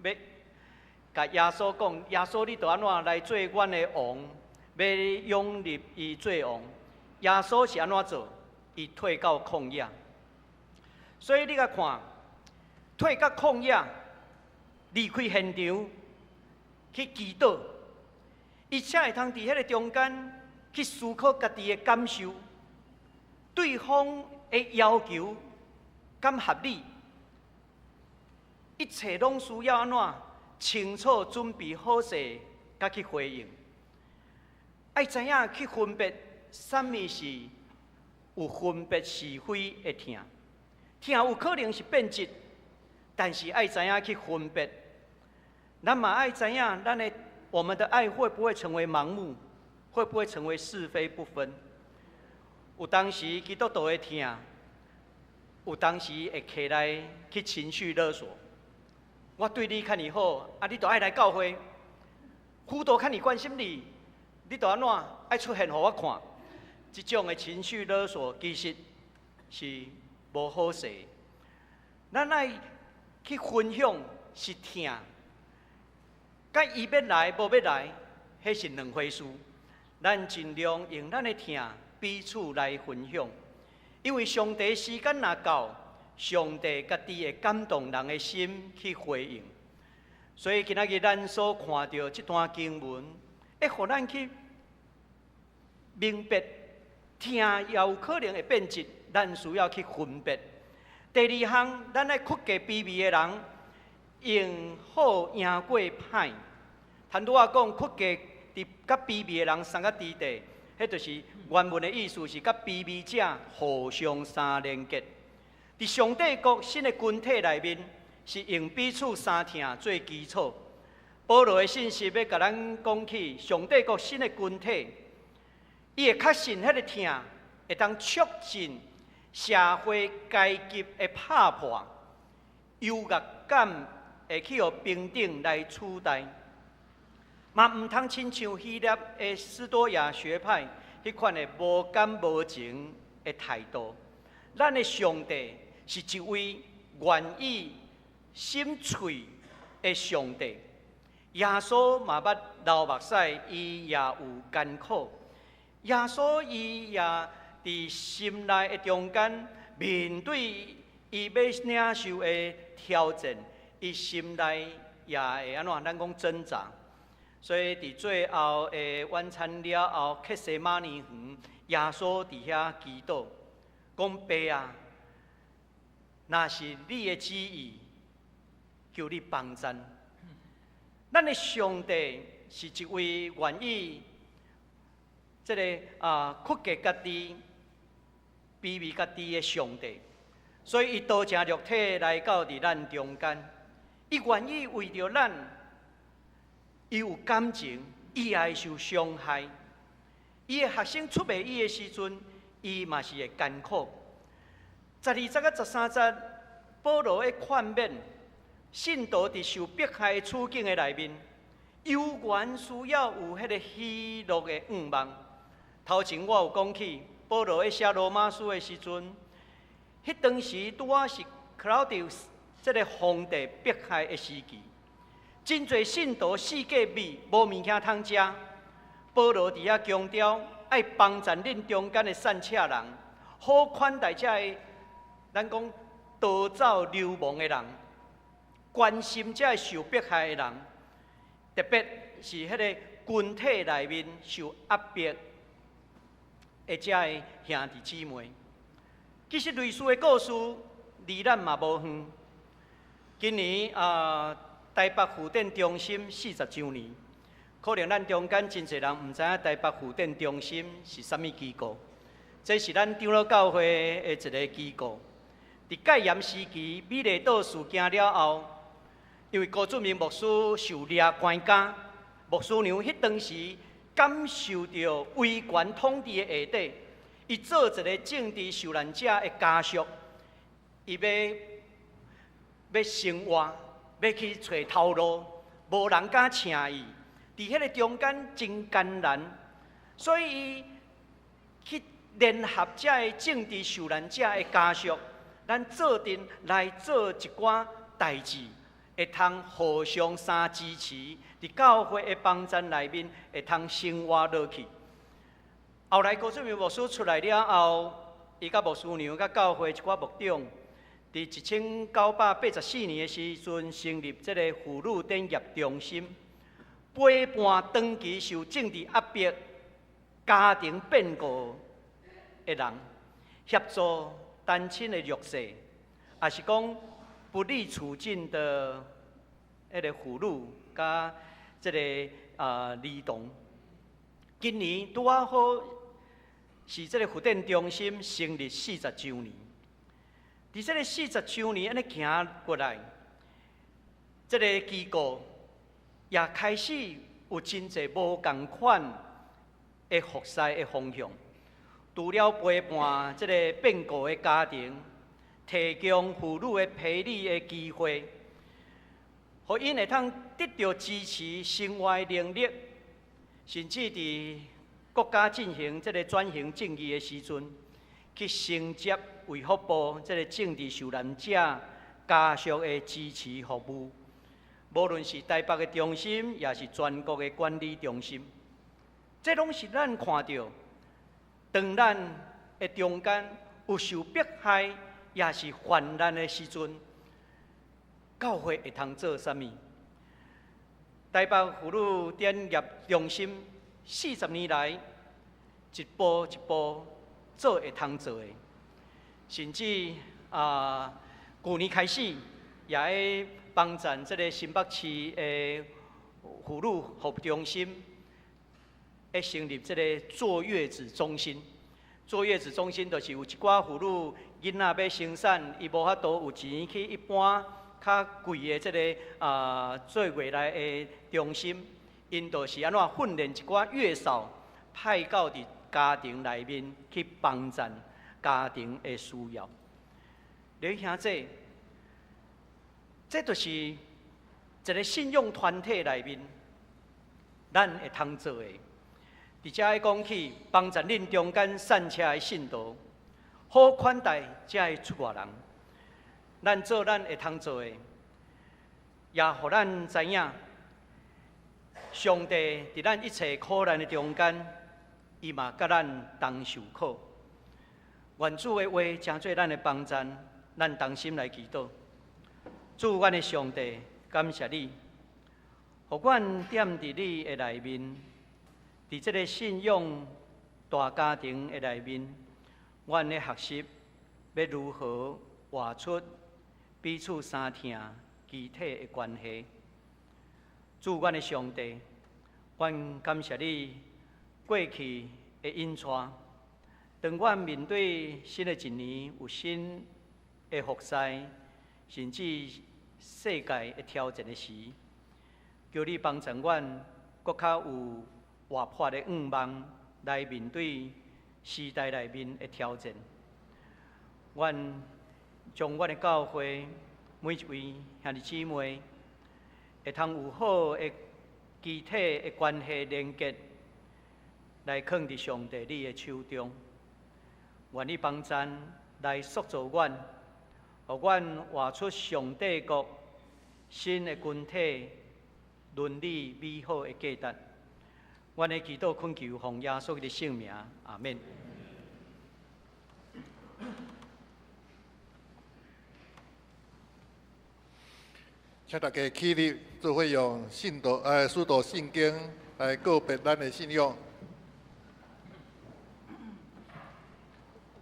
要甲耶稣讲：耶稣，你着安怎来做阮的王？要拥立伊做王。耶稣是安怎做？伊退到旷野。所以你甲看，退到旷野，离开现场，去祈祷。伊才会通伫迄个中间去思考家己的感受，对方的要求敢合理？一切拢需要安怎清楚准备好势，甲去回应。爱知影去分别，什么是有分别是非的疼。疼有可能是变质，但是爱知影去分别。咱嘛爱知影，我们的爱会不会成为盲目？会不会成为是非不分？有当时基督徒的疼，有当时会起来去情绪勒索。我对你较尔好，你就爱来教会；辅导较尔关心你，你就安怎爱出现互我看？这种的情绪勒索其实是无好势。咱爱去分享是疼。甲伊要来无要来，迄是两回事。咱尽量用咱的疼彼此来分享，因为上帝时间若到，上帝家己会感动人的心去回应。所以今仔日咱所看到这段经文，会互咱去明白，疼也有可能会变质，咱需要去分别。第二项，咱爱屈价卑微的人，用好赢过歹。坦拄仔讲，屈价甲卑微的人相甲伫地，迄就是原文的意思是甲卑微者互相相连结。伫上帝国新的群体内面，是用彼此相疼做基础。保罗的信息要甲咱讲起上帝国新的群体，伊会确信迄个疼会当促进社会阶级的打破，优越感会去互平等来取代。嘛毋通亲像希腊的斯多亚学派迄款的无感无情的态度。咱的上帝是一位愿意心碎的上帝。耶稣嘛捌流目屎，伊也有艰苦。耶稣伊也伫心内的中间面对伊要领受的挑战，伊心内也会安怎？咱讲挣扎。所以伫最后的晚餐了后，克西马尼园，耶稣伫遐祈祷，讲爸啊，若是你的旨意，求你帮咱。咱的上帝是一位愿意屈价家己、卑微家己的上帝，所以伊道成肉体来到伫咱中间，伊愿意为着咱。伊有感情，伊也会受伤害。伊的学生出卖伊的时阵，伊嘛是会艰苦。12节到13节，保罗的劝勉，信徒伫受迫害处境的内面，有缘需要有迄个喜乐的愿望。头前我有讲起，保罗在写罗马书的时阵，迄当时拄啊是Claudius这个皇帝迫害的时期，真侪信徒四界味无物件通食。保罗伫遐强调，爱帮助恁中间的善车人，好款待这个咱讲逃走流亡的人，关心这个受迫害的人，特别是迄个群体内面受压迫的这个兄弟姊妹。其实类似的故事离咱嘛无远。今年台北复电中心40周年，可能咱中间真侪人毋知影台北复电中心是啥物机构。这是咱长老教会的一个机构。伫戒严时期，美丽岛事件了后，因为高俊明牧师受掠关监，牧师娘迄当时感受到威权统治的下底，伊做一个政治受难者的家属，伊要生活，要去找头路，无人敢请伊。伫迄个中间真艰难，所以伊去联合这个政治受难者的家属，咱做阵来做一寡代志，会通互相相支持，伫教会的帮助内面会通生活落去。后来高俊明牧师出来了后，伊甲牧师娘、甲教会一寡牧长，伫1984年的时阵成立这个妇女典业中心。陪伴长期受政治压迫、家庭变故的人，协助单亲的弱势，也是讲不利处境的迄个妇女，甲这个儿童。今年拄啊好是这个复电中心成立40周年。伫这个40周年安尼行过来，这个机构也开始有真侪无共款的服侍的方向，除了陪伴这个变故的家庭，提供妇女的培理的机会，互因会通得到支持生活的能力，甚至伫国家进行这个转型正义的时阵，去承接卫福部这个政治受难者家属的支持服务。无论是台北的中心，也是全国的管理中心，这拢是咱看到，当咱的中间有受迫害，也是患难的时阵，教会会通做啥物？台北妇女典业中心40年来，一步一步做会通做的，甚至去年开始也会帮助这个新北市的妇女服务中心，会成立这个坐月子中心。坐月子中心就是有一寡妇女囡仔要生产，伊无法度有钱去一般较贵的这个坐月内的中心，因就是安怎训练一寡月嫂派到伫家庭内面去帮助家庭的需要。你兄弟，这就是一个信用团体内面，咱会通做的。伫遮爱讲起，帮助恁中间散车的信徒，好款待遮的出外人。咱做咱会通做的，也互咱知影，上帝伫咱一切苦难的中间，伊嘛甲咱同受苦。愿主的话诚做咱的帮助，咱同心来祈祷。主，阮的上帝，感谢你，互阮踮伫你的内面，伫这个信仰大家庭的内面，阮咧学习要如何活出彼此相疼、肢体的关系。主，阮的上帝，阮感谢你过去的引带，当阮面对新的一年有新的服侍，甚至世界的挑战的时，求你帮助阮，搁较有活泼的愿望来面对时代内面的挑战。阮将阮的教会每一位兄弟姊妹，会通有好的肢体的关系连结，来放伫上帝你的手中。愿你帮赞来塑造阮，互阮活出上帝国新的群体伦理美好的价值。阮的祈祷恳求，奉耶稣的圣名，阿免。请大家起立，做伙用使徒圣经来告别咱的信仰。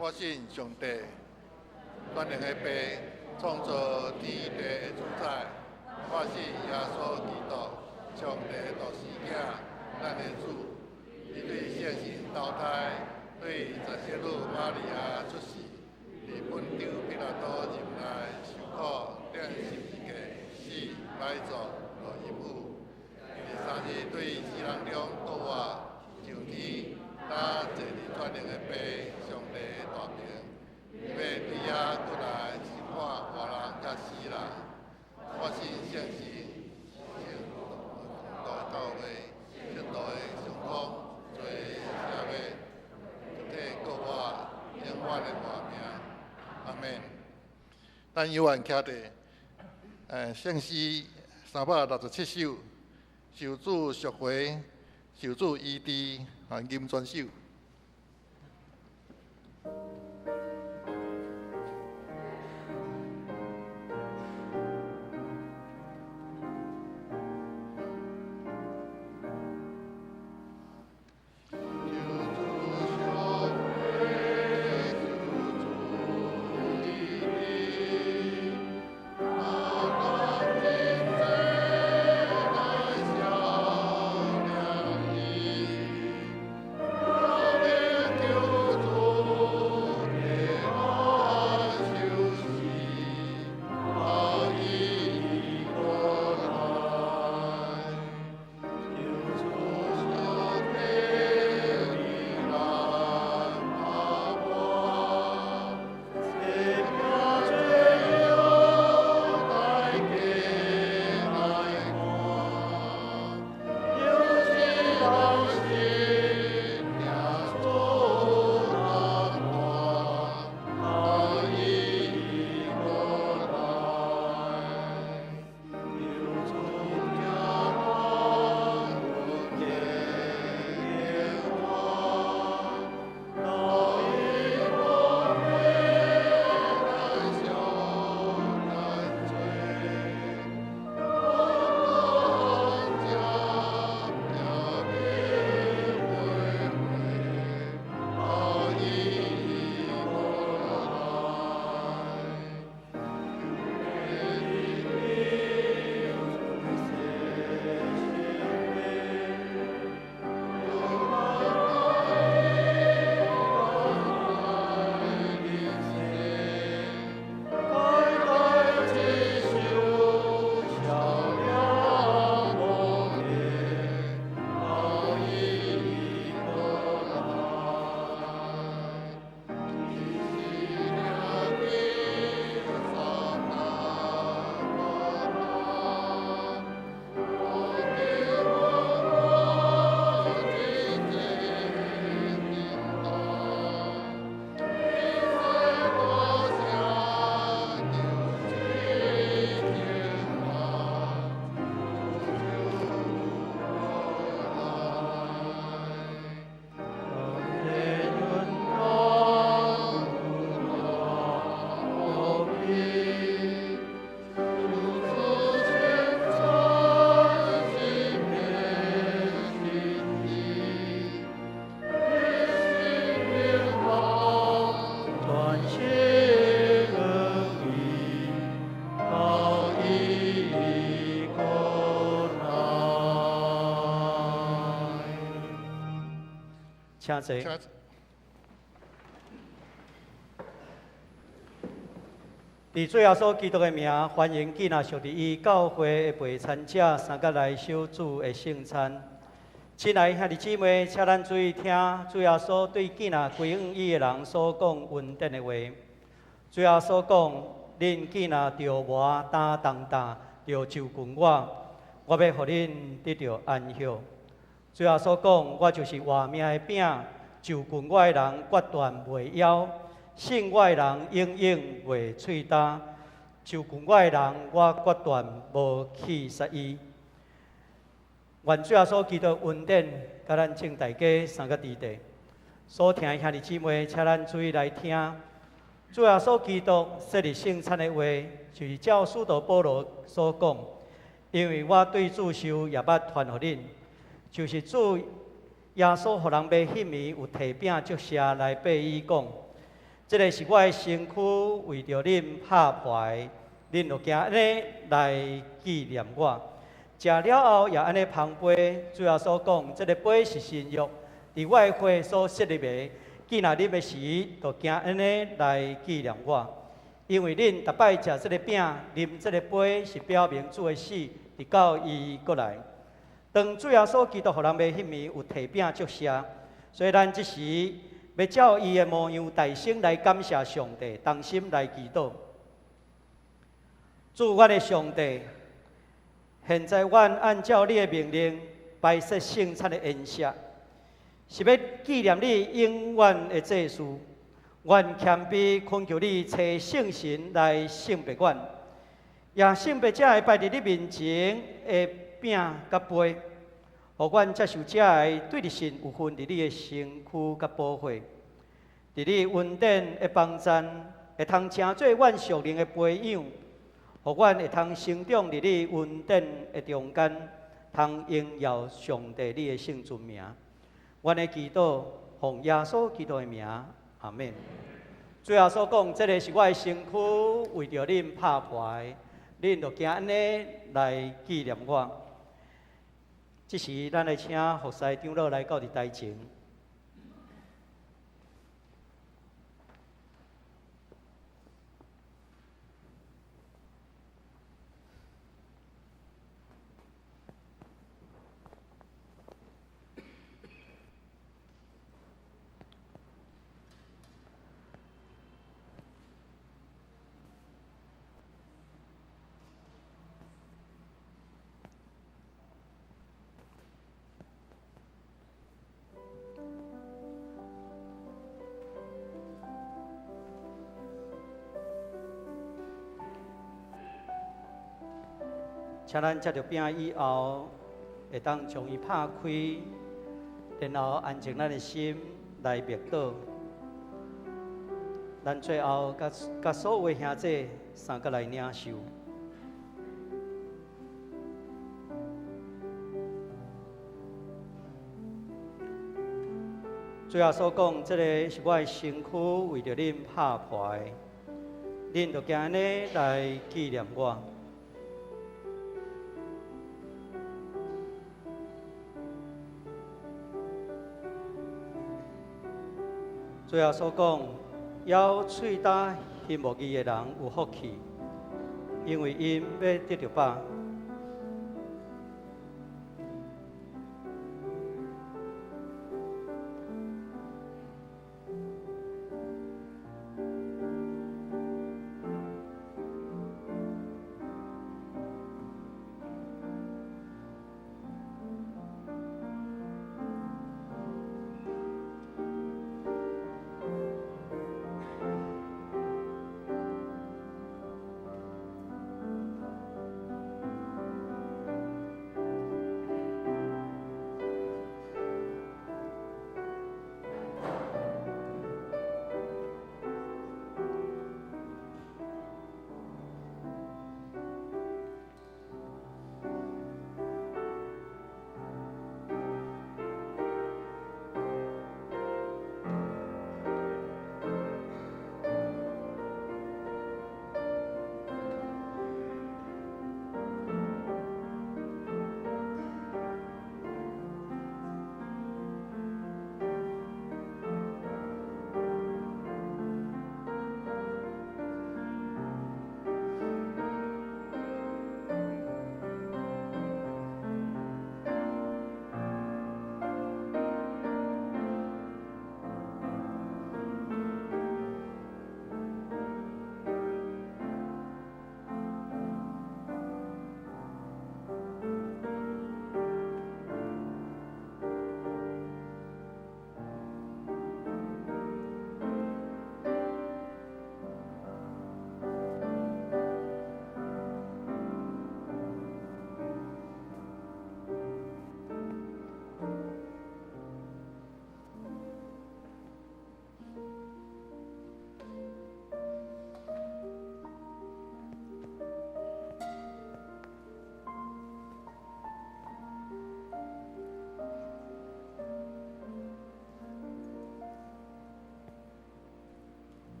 我信上帝，全能的爸，创造天地的主宰。我信耶稣基督，上帝独生子，咱的主，伊对圣神投胎，对十字路玛利亚出世，伫本场彼拉多任内受苦，领十字架，死，埋葬，落阴府。第三日对死人中复活，上天，搭坐伫全能的爸，上帝的大名。伊要对遐过来审判活人甲死人。我信圣神，圣道教会，圣道的上空，做下面，主体国我，永远的活命。阿免。咱有缘徛伫圣诗367首，受主赎回，受主医治，吟全首。请坐。伫最后所基督的名，欢迎记纳属伫伊教会的陪餐者，三甲来守主的圣餐。亲爱兄弟姊妹，请咱注意听主耶稣对囝仔归向伊的人所讲恩典的话。主耶稣讲：恁囝仔着磨担重担，着就近我，我要互恁得到安息。主耶稣讲：我就是活命的饼，就近我的人决断袂枵，信我的人永远袂喙焦，就近我的人我决断无去杀伊。愿主耶稣基督恩典，甲咱请大家三个伫地。所听的兄弟姊妹，请咱注意来听。主耶稣基督设立圣餐的话，就是照使徒保罗所讲。因为我对主受也捌传互恁，就是主耶稣互人买迄暝有提饼祝谢来背伊讲，这个是我的身躯，为着恁拍破的，恁就行安尼来纪念我。食了后也安尼捧杯，主要所讲，这个杯是新约，伫我的血所设立的。既然啉的时，就行安尼来纪念我。因为恁逐摆食这个饼、啉这个杯，是表明主的死，直到伊过来。当主要所基督互人买迄暝有提饼祝谢，所以咱即时要照伊的模样大声来感谢上帝，同心来祈祷。主，阮的上帝。现在，阮按照你的命令摆设圣餐的宴席，是要纪念你永远的祭事。阮谦卑恳求你找圣神来圣别阮，也圣别者会摆伫你面前的饼甲杯，互阮接受者会对你神有份伫你的身躯甲保护，伫你恩典的帮助，会通成做阮属灵的培养。互阮会通成长伫你恩典的中间，通荣耀上帝你的圣尊名。阮的祈祷，奉耶稣基督的名，阿门。主耶稣讲，这个是我的身躯，为着恁拍破的，恁就行安尼来纪念我。这时，咱来请服侍长老来到伫台前。请咱接着饼以后，会当将伊拍开，然后安静咱的心来默祷。咱最后甲所有的兄弟三个来领受。主要所讲，这个是我的身躯，为着恁拍破的，恁就行安尼来纪念我。主要所讲，要喙焦翕无义的人有福气，因为因要得到饱。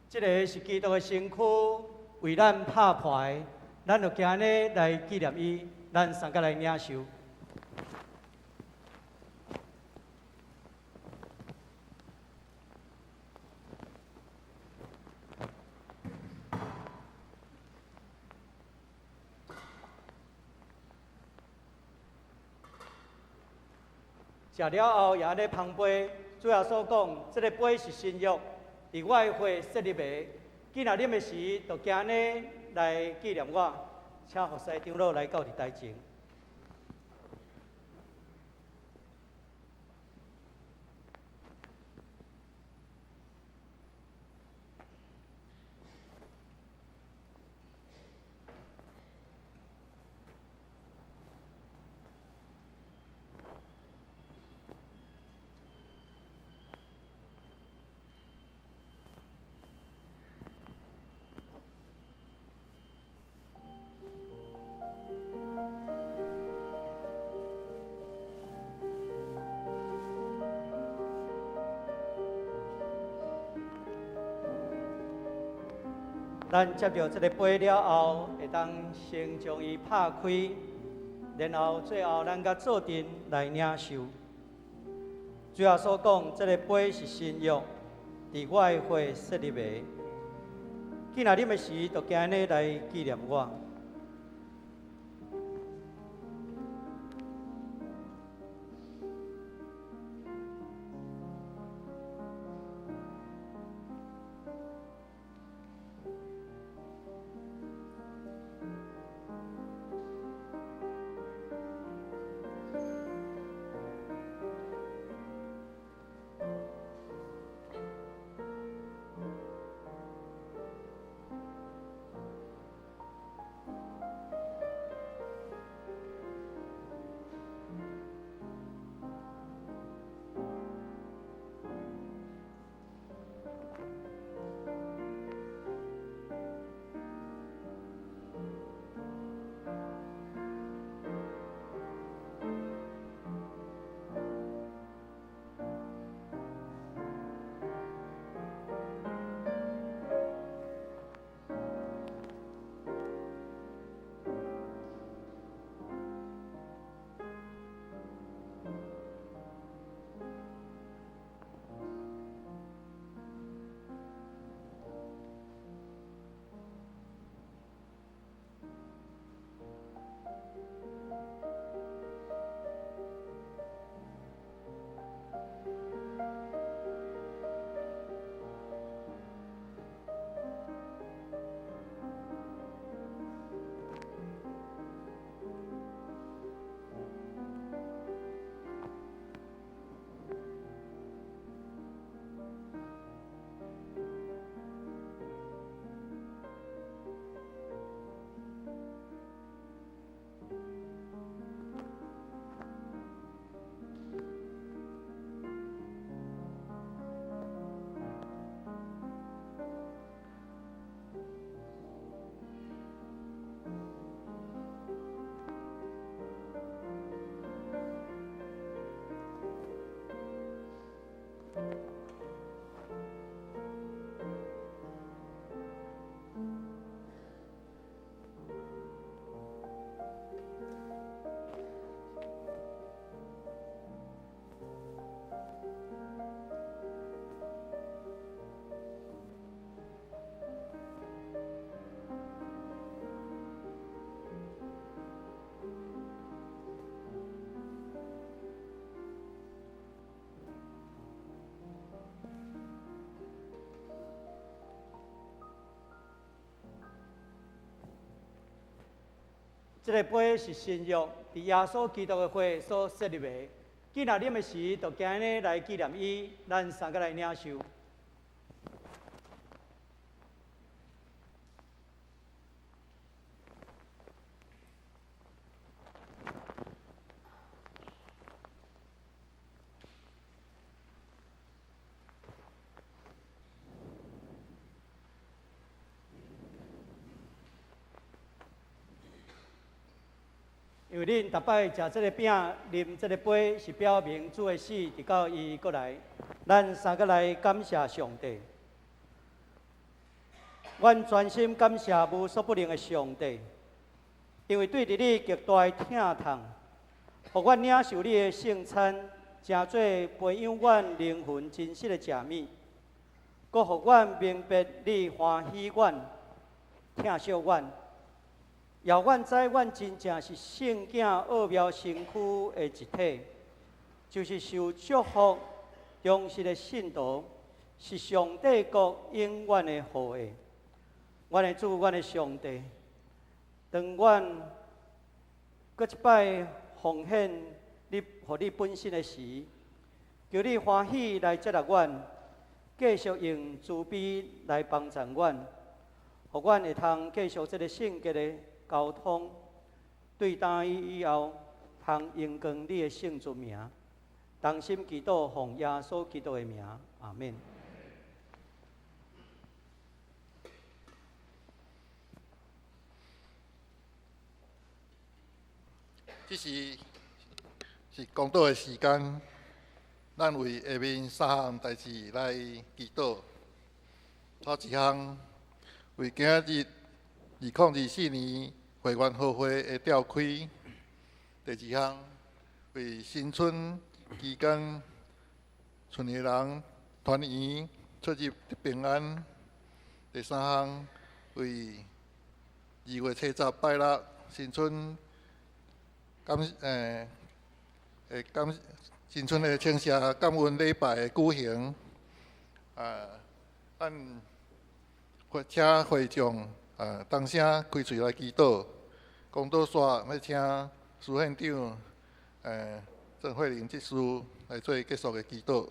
这个是基督的身躯为咱拍破的，咱就今日来纪念伊，咱三个来领受。食了后，也咧旁杯。主要所讲，这个杯是新约，伫我的血设立的。既然啉的时，就今日来纪念我，请服侍长老来到伫台前。咱接到这个杯了后，会当先将伊拍开，然后最后咱甲做阵来领受。主要所讲，这个杯是新约，伫我的血设立的。既然啉的时，就今日来纪念我。这个杯是新约，伫耶稣基督的血所设立的。既然啉的时，就今日来纪念伊，咱三个来领受。因为恁逐摆食这个饼、啉这个杯，是表明主的死，直到伊过来。咱三个来感谢上帝。阮全心感谢无所不能的上帝，因为对伫你极大的疼痛，互阮领受你的圣餐，诚做培养阮灵魂真实的食物，搁互阮明白你欢喜阮、疼惜阮，要阮知阮真正是圣囝奥妙身躯的一体，就是受祝福、忠实的信徒，是上帝国永远的后裔。阮的主，阮的上帝，当阮搁一摆奉献你，互你本身的时，求你欢喜来接纳阮，继续用慈悲来帮助阮，互阮会通继续这个圣洁的交通，对待伊以后，通荣光你的圣尊名。同心祈祷，奉耶稣基督的名，阿免。这是公道的时间，咱为下面3项代志来祈祷。头一项为今日2024年会员好会的召开；第二项为新春期间村的人团圆出入平安；第三项为2月初10拜六新春新春的庆谢感恩礼拜的举行，咱请会众同声开嘴来祈祷。公道煞要请司县长郑慧玲执事来做结束的祈祷。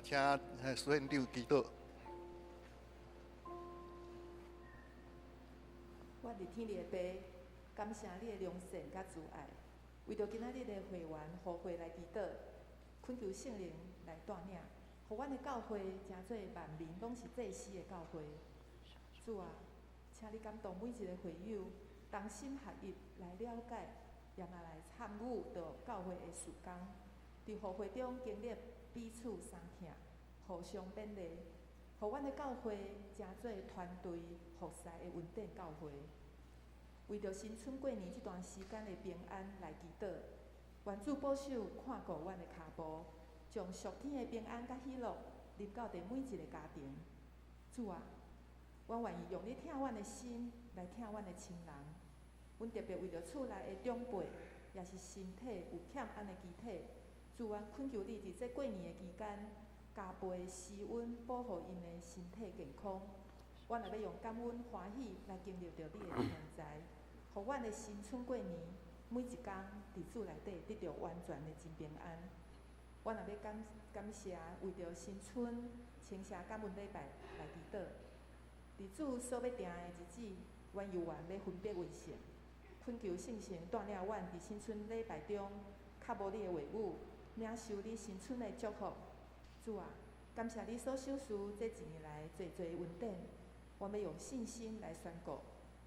请司县长祈祷。我伫天里的爸，感谢你的良善甲慈爱，为着今仔日的会员互会来祈祷，恳求圣灵来带领，互阮的教会诚做万民拢是祭司的教会。主啊，请你感动每一个会友，同心合一来了解，也来参与到教会的事工，伫互会中经历彼此相疼，互相勉励，互阮的教会诚做团队服侍的稳定教会。为着新春过年这段时间的平安来祈祷，愿主保守看顾阮的脚步，将属天的平安甲喜乐临到伫每一个家庭。主啊，阮愿意用你疼阮的心来疼阮的亲人。阮特别为着厝内的长辈，也是身体有欠安的肢体，主阮恳求你伫这过年的期间，加倍施恩保护因的身体健康。阮也要用感恩欢喜来经历着你的同在，互阮的新春过年每一天伫主内底得到完全的真平安。阮也要感谢为着新春庆谢感恩礼拜来祈祷，伫主所要定的日子，阮犹原要分别为圣。恳求圣神带领阮伫新春礼拜中，较无你的话语，领受你新春的祝福。主啊，感谢你所守事这一年来侪稳定，阮要用信心来宣告，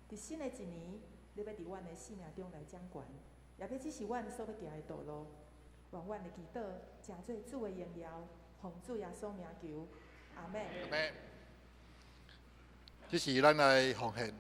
伫新的一年，你要伫阮的生命中来掌权，也要指示阮所要行的道路。愿阮的祈祷诚做主的荣耀，奉主耶稣名求，阿门。阿门。这是咱来奉献。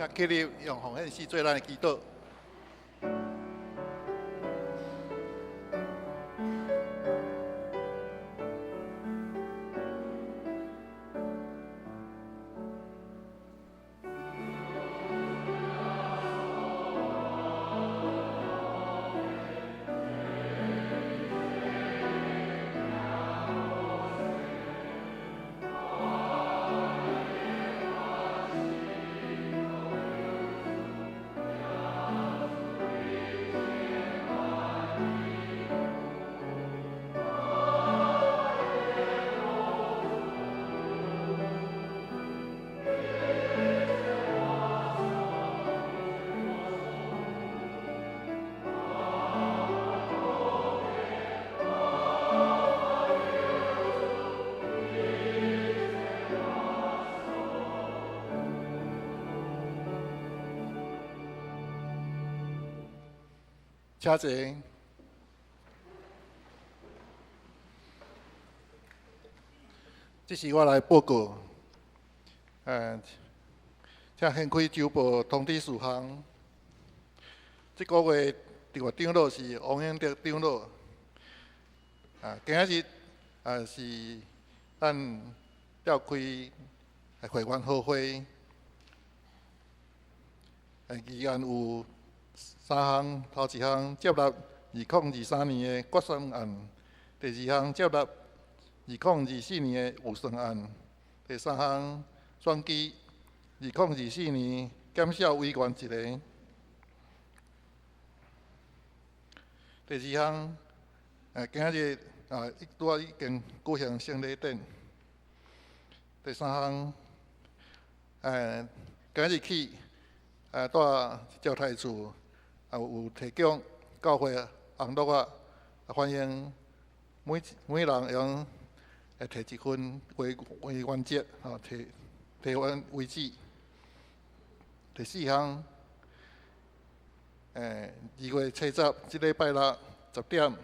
请起立用奉献诗做咱的祈祷。请坐。这是我来报告。请掀开周报通知事项。这个月第二长老是王永德长老。今仔日是咱召开会员好会。议案有3项，头一项接纳2023年的决算案，第二项接纳2024年的预算案，第三项选举2024年检讨委员一个，第二项今仔日拄仔已经举行成礼典，第三项今日起在招待处。有提供教会红绿啊，欢迎每人用提一份为原则，提完为止。第四项2月7日即礼拜六10点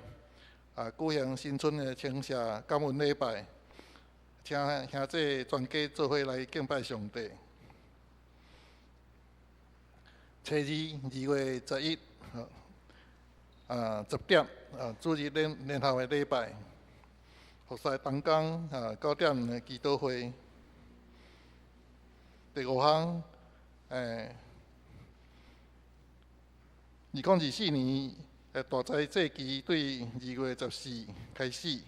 举行新春的清社感恩礼拜，请兄弟全家做伙来敬拜上帝。初二2月11日10点主日联合的礼拜，服侍同工9点的祈祷会。第五项2024年大灾祭期对2月14开始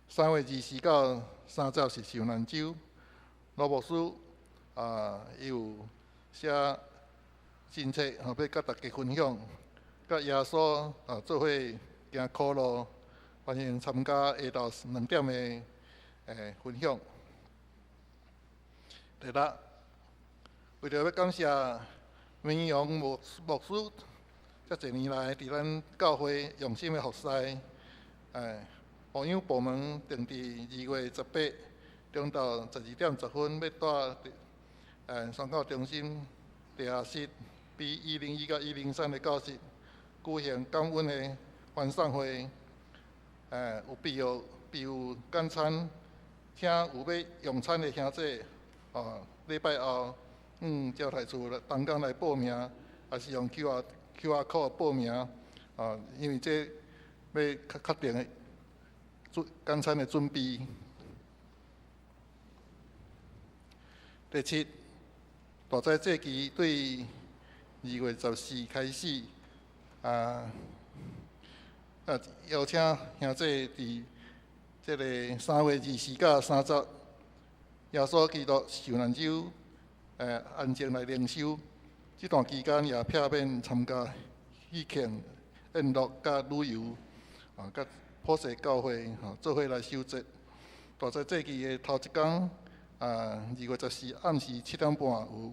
，3月24到30是受难周。罗牧师伊有写信册，要甲大家分享，甲耶稣做伙行苦路，欢迎参加下昼2点的分享。第六，为着要感谢明阳牧师遮侪年来伫咱教会用心的服侍，牧养部门定伫2月18中昼12点10分要带宣教中心地下室 B101到103的教室举行感恩的欢送会，有必有简餐，请有要用餐的兄弟，礼拜后招待处同工来报名，还是用 QR code 报名，因为这要确定的简餐的准备。第七，大灾祭期对2月14开始，邀请兄弟伫这个3月24到30，耶稣基督受难周，安静来灵修。这段期间也避免参加喜庆、宴乐、甲旅游，甲普世教会做伙来守节。大灾祭期的头一天，2月14暗时7点半有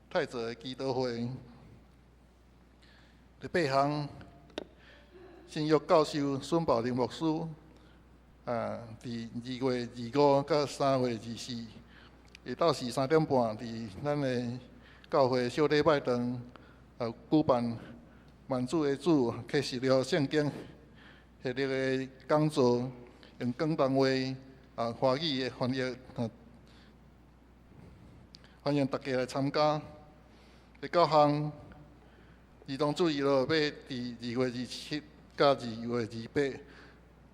太子的祈祷会。第八项，新约教授孙宝林牧师，伫2月25到3月24，下昼是3点半，伫咱的教会小礼拜堂，举办万主的主启示录圣经系列的讲座，用广东话、华语的翻译，欢迎大家来参加。第9项，儿童主义咯，要伫2月27到2月28，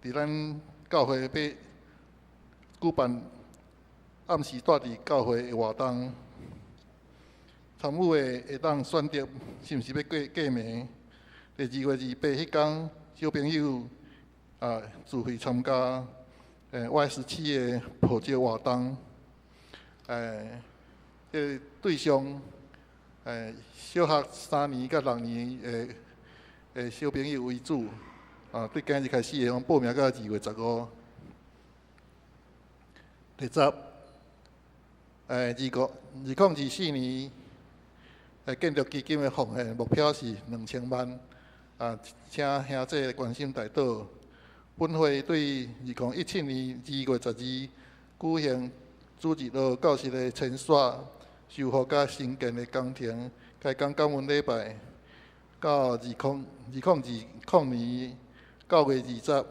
伫咱教会要举办暗时带伫教会的活动。参与的会当选择是毋是要过暝。第2月28迄天，小朋友自费参加Y17的普照活动。对象小学3年到6年的小朋友为主。对今日开始的，报名到2月15。第10，2024年建筑基金的奉献目标是2000万。请兄弟关心代祷。本会对2017年2月12举行主日学教室的清刷、修复甲新建的工程开工感恩礼拜，到2020年9月20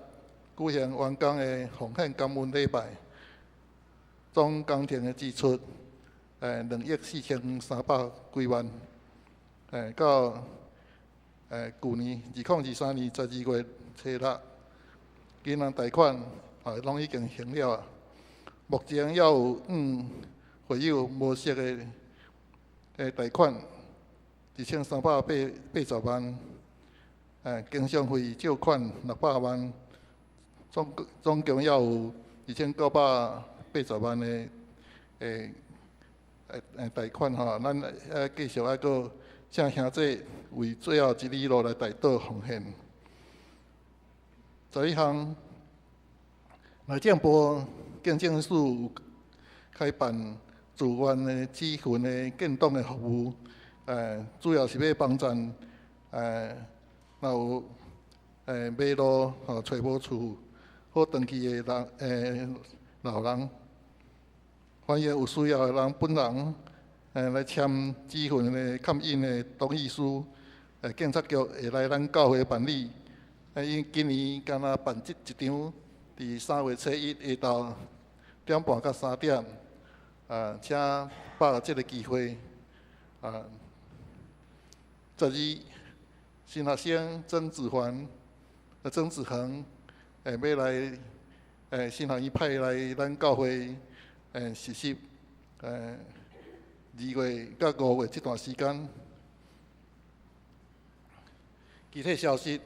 举行完工的奉献感恩礼拜，总工程的支出2亿4300几万。到去年2023年12月初6，银行贷款拢已经行了。目前还有会有无息的贷款1380万，经常费借款600万，总共还有2980万的贷款吼，咱继续还阁请兄弟为最后一里路来代祷奉献。11项，内政部警政署开办自愿的咨询的建档的服务，主要是要帮助若有马路找无厝好长期的人老人，欢迎有需要的人本人来签咨询的勘印的同意书，警察局会来咱教会办理。因今年敢若办一场，伫3月7日下昼2点半到3点，请把握这个机会。12，新学生曾子恒要来新学院派来咱教会实习，2月到5月这段时间。具体消息，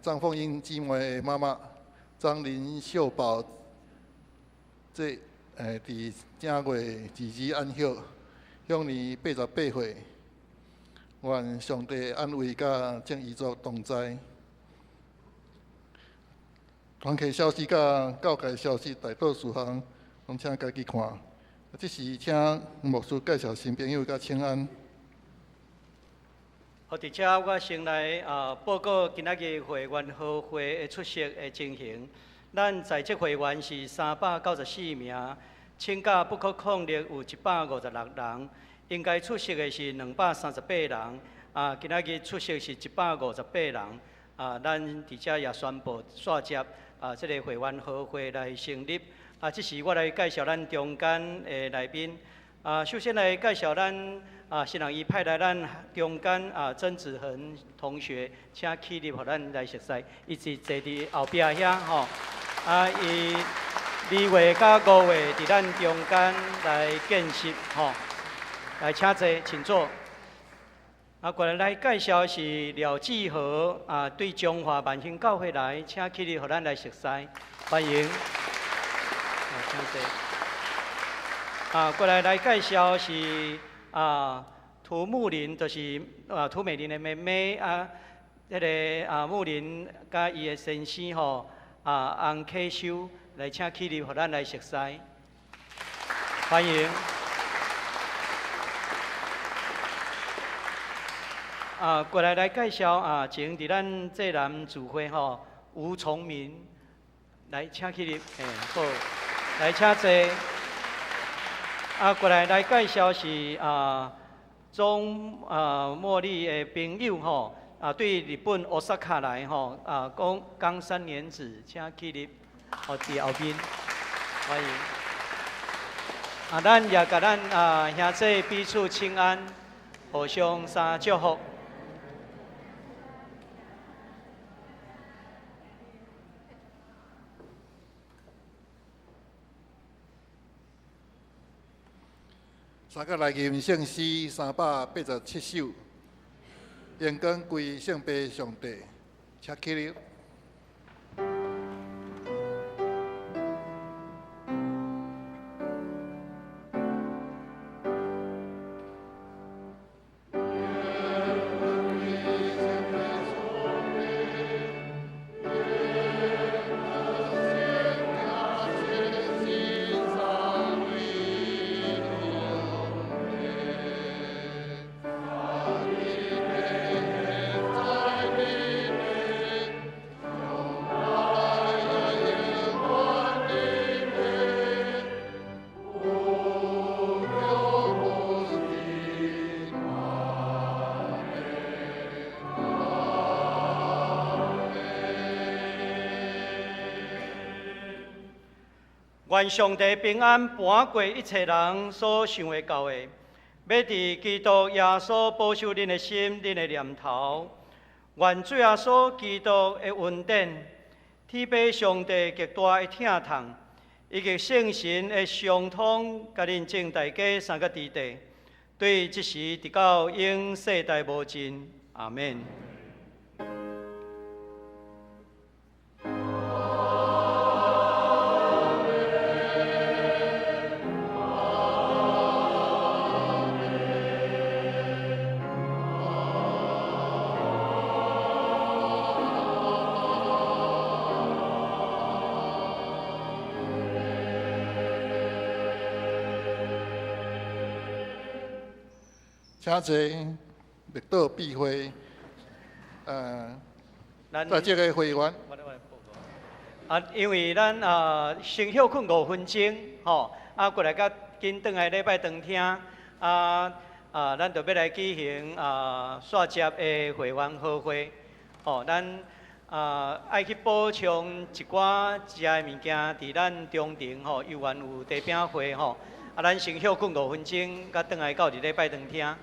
张凤英姊妹的妈妈张林秀宝，伫正月22安息，享年88岁。愿上帝安慰甲正遗族同在。团契消息甲教界消息，大多事项拢请家己看。这是请牧师介绍新朋友甲请安。好，伫遮我先来报告今仔日会员好会的出席的情形。咱在职会员是394名，请假不可抗力有156人，应该出席的是238人。今仔日出席是158人。咱伫遮也宣布煞接这个会员好会来成立。这是我来介绍咱中间的来宾。首先来介绍咱新人伊派来咱中间曾子恒同学，请起立，互咱来熟悉。伊是坐伫后壁遐吼。伊2月到5月伫咱中间来见习吼。来，请坐，请坐。过来介绍是廖志和对中华万兴教会来，请起立，互咱来熟悉，欢迎。请坐。过来介绍是涂木林，就是涂美玲的妹妹迄个木林甲伊的先生吼洪启修来，请起立，互咱来熟悉，欢迎。过来介绍前伫咱济南主会吼吴崇明来，请起立，好，来请坐。过来介绍是中茉莉的朋友吼对日本 Osaka 来吼冈山年子，请起立，伫后边，欢迎。咱也甲咱兄弟彼此请安，互相相祝福。三个来吟圣诗387首，愿光归圣父上帝，请起立。愿上帝平安搬过一切人所想的到的，要伫基督耶稣保守恁的心、恁的念头。愿主耶稣基督的恩典、天父上帝极大的疼痛，以及圣神的相通，甲恁正大家三个伫地，对即时直到永世代无尽。阿免。请坐，列岛闭会。在这个会员。因为咱先休困5分钟，过来甲紧转来礼拜堂听，咱就要来举行线接的会员好会，咱爱去补充一寡食的物件，伫咱中庭有原有茶饼会，咱先休困5分钟，甲转来到礼拜堂听。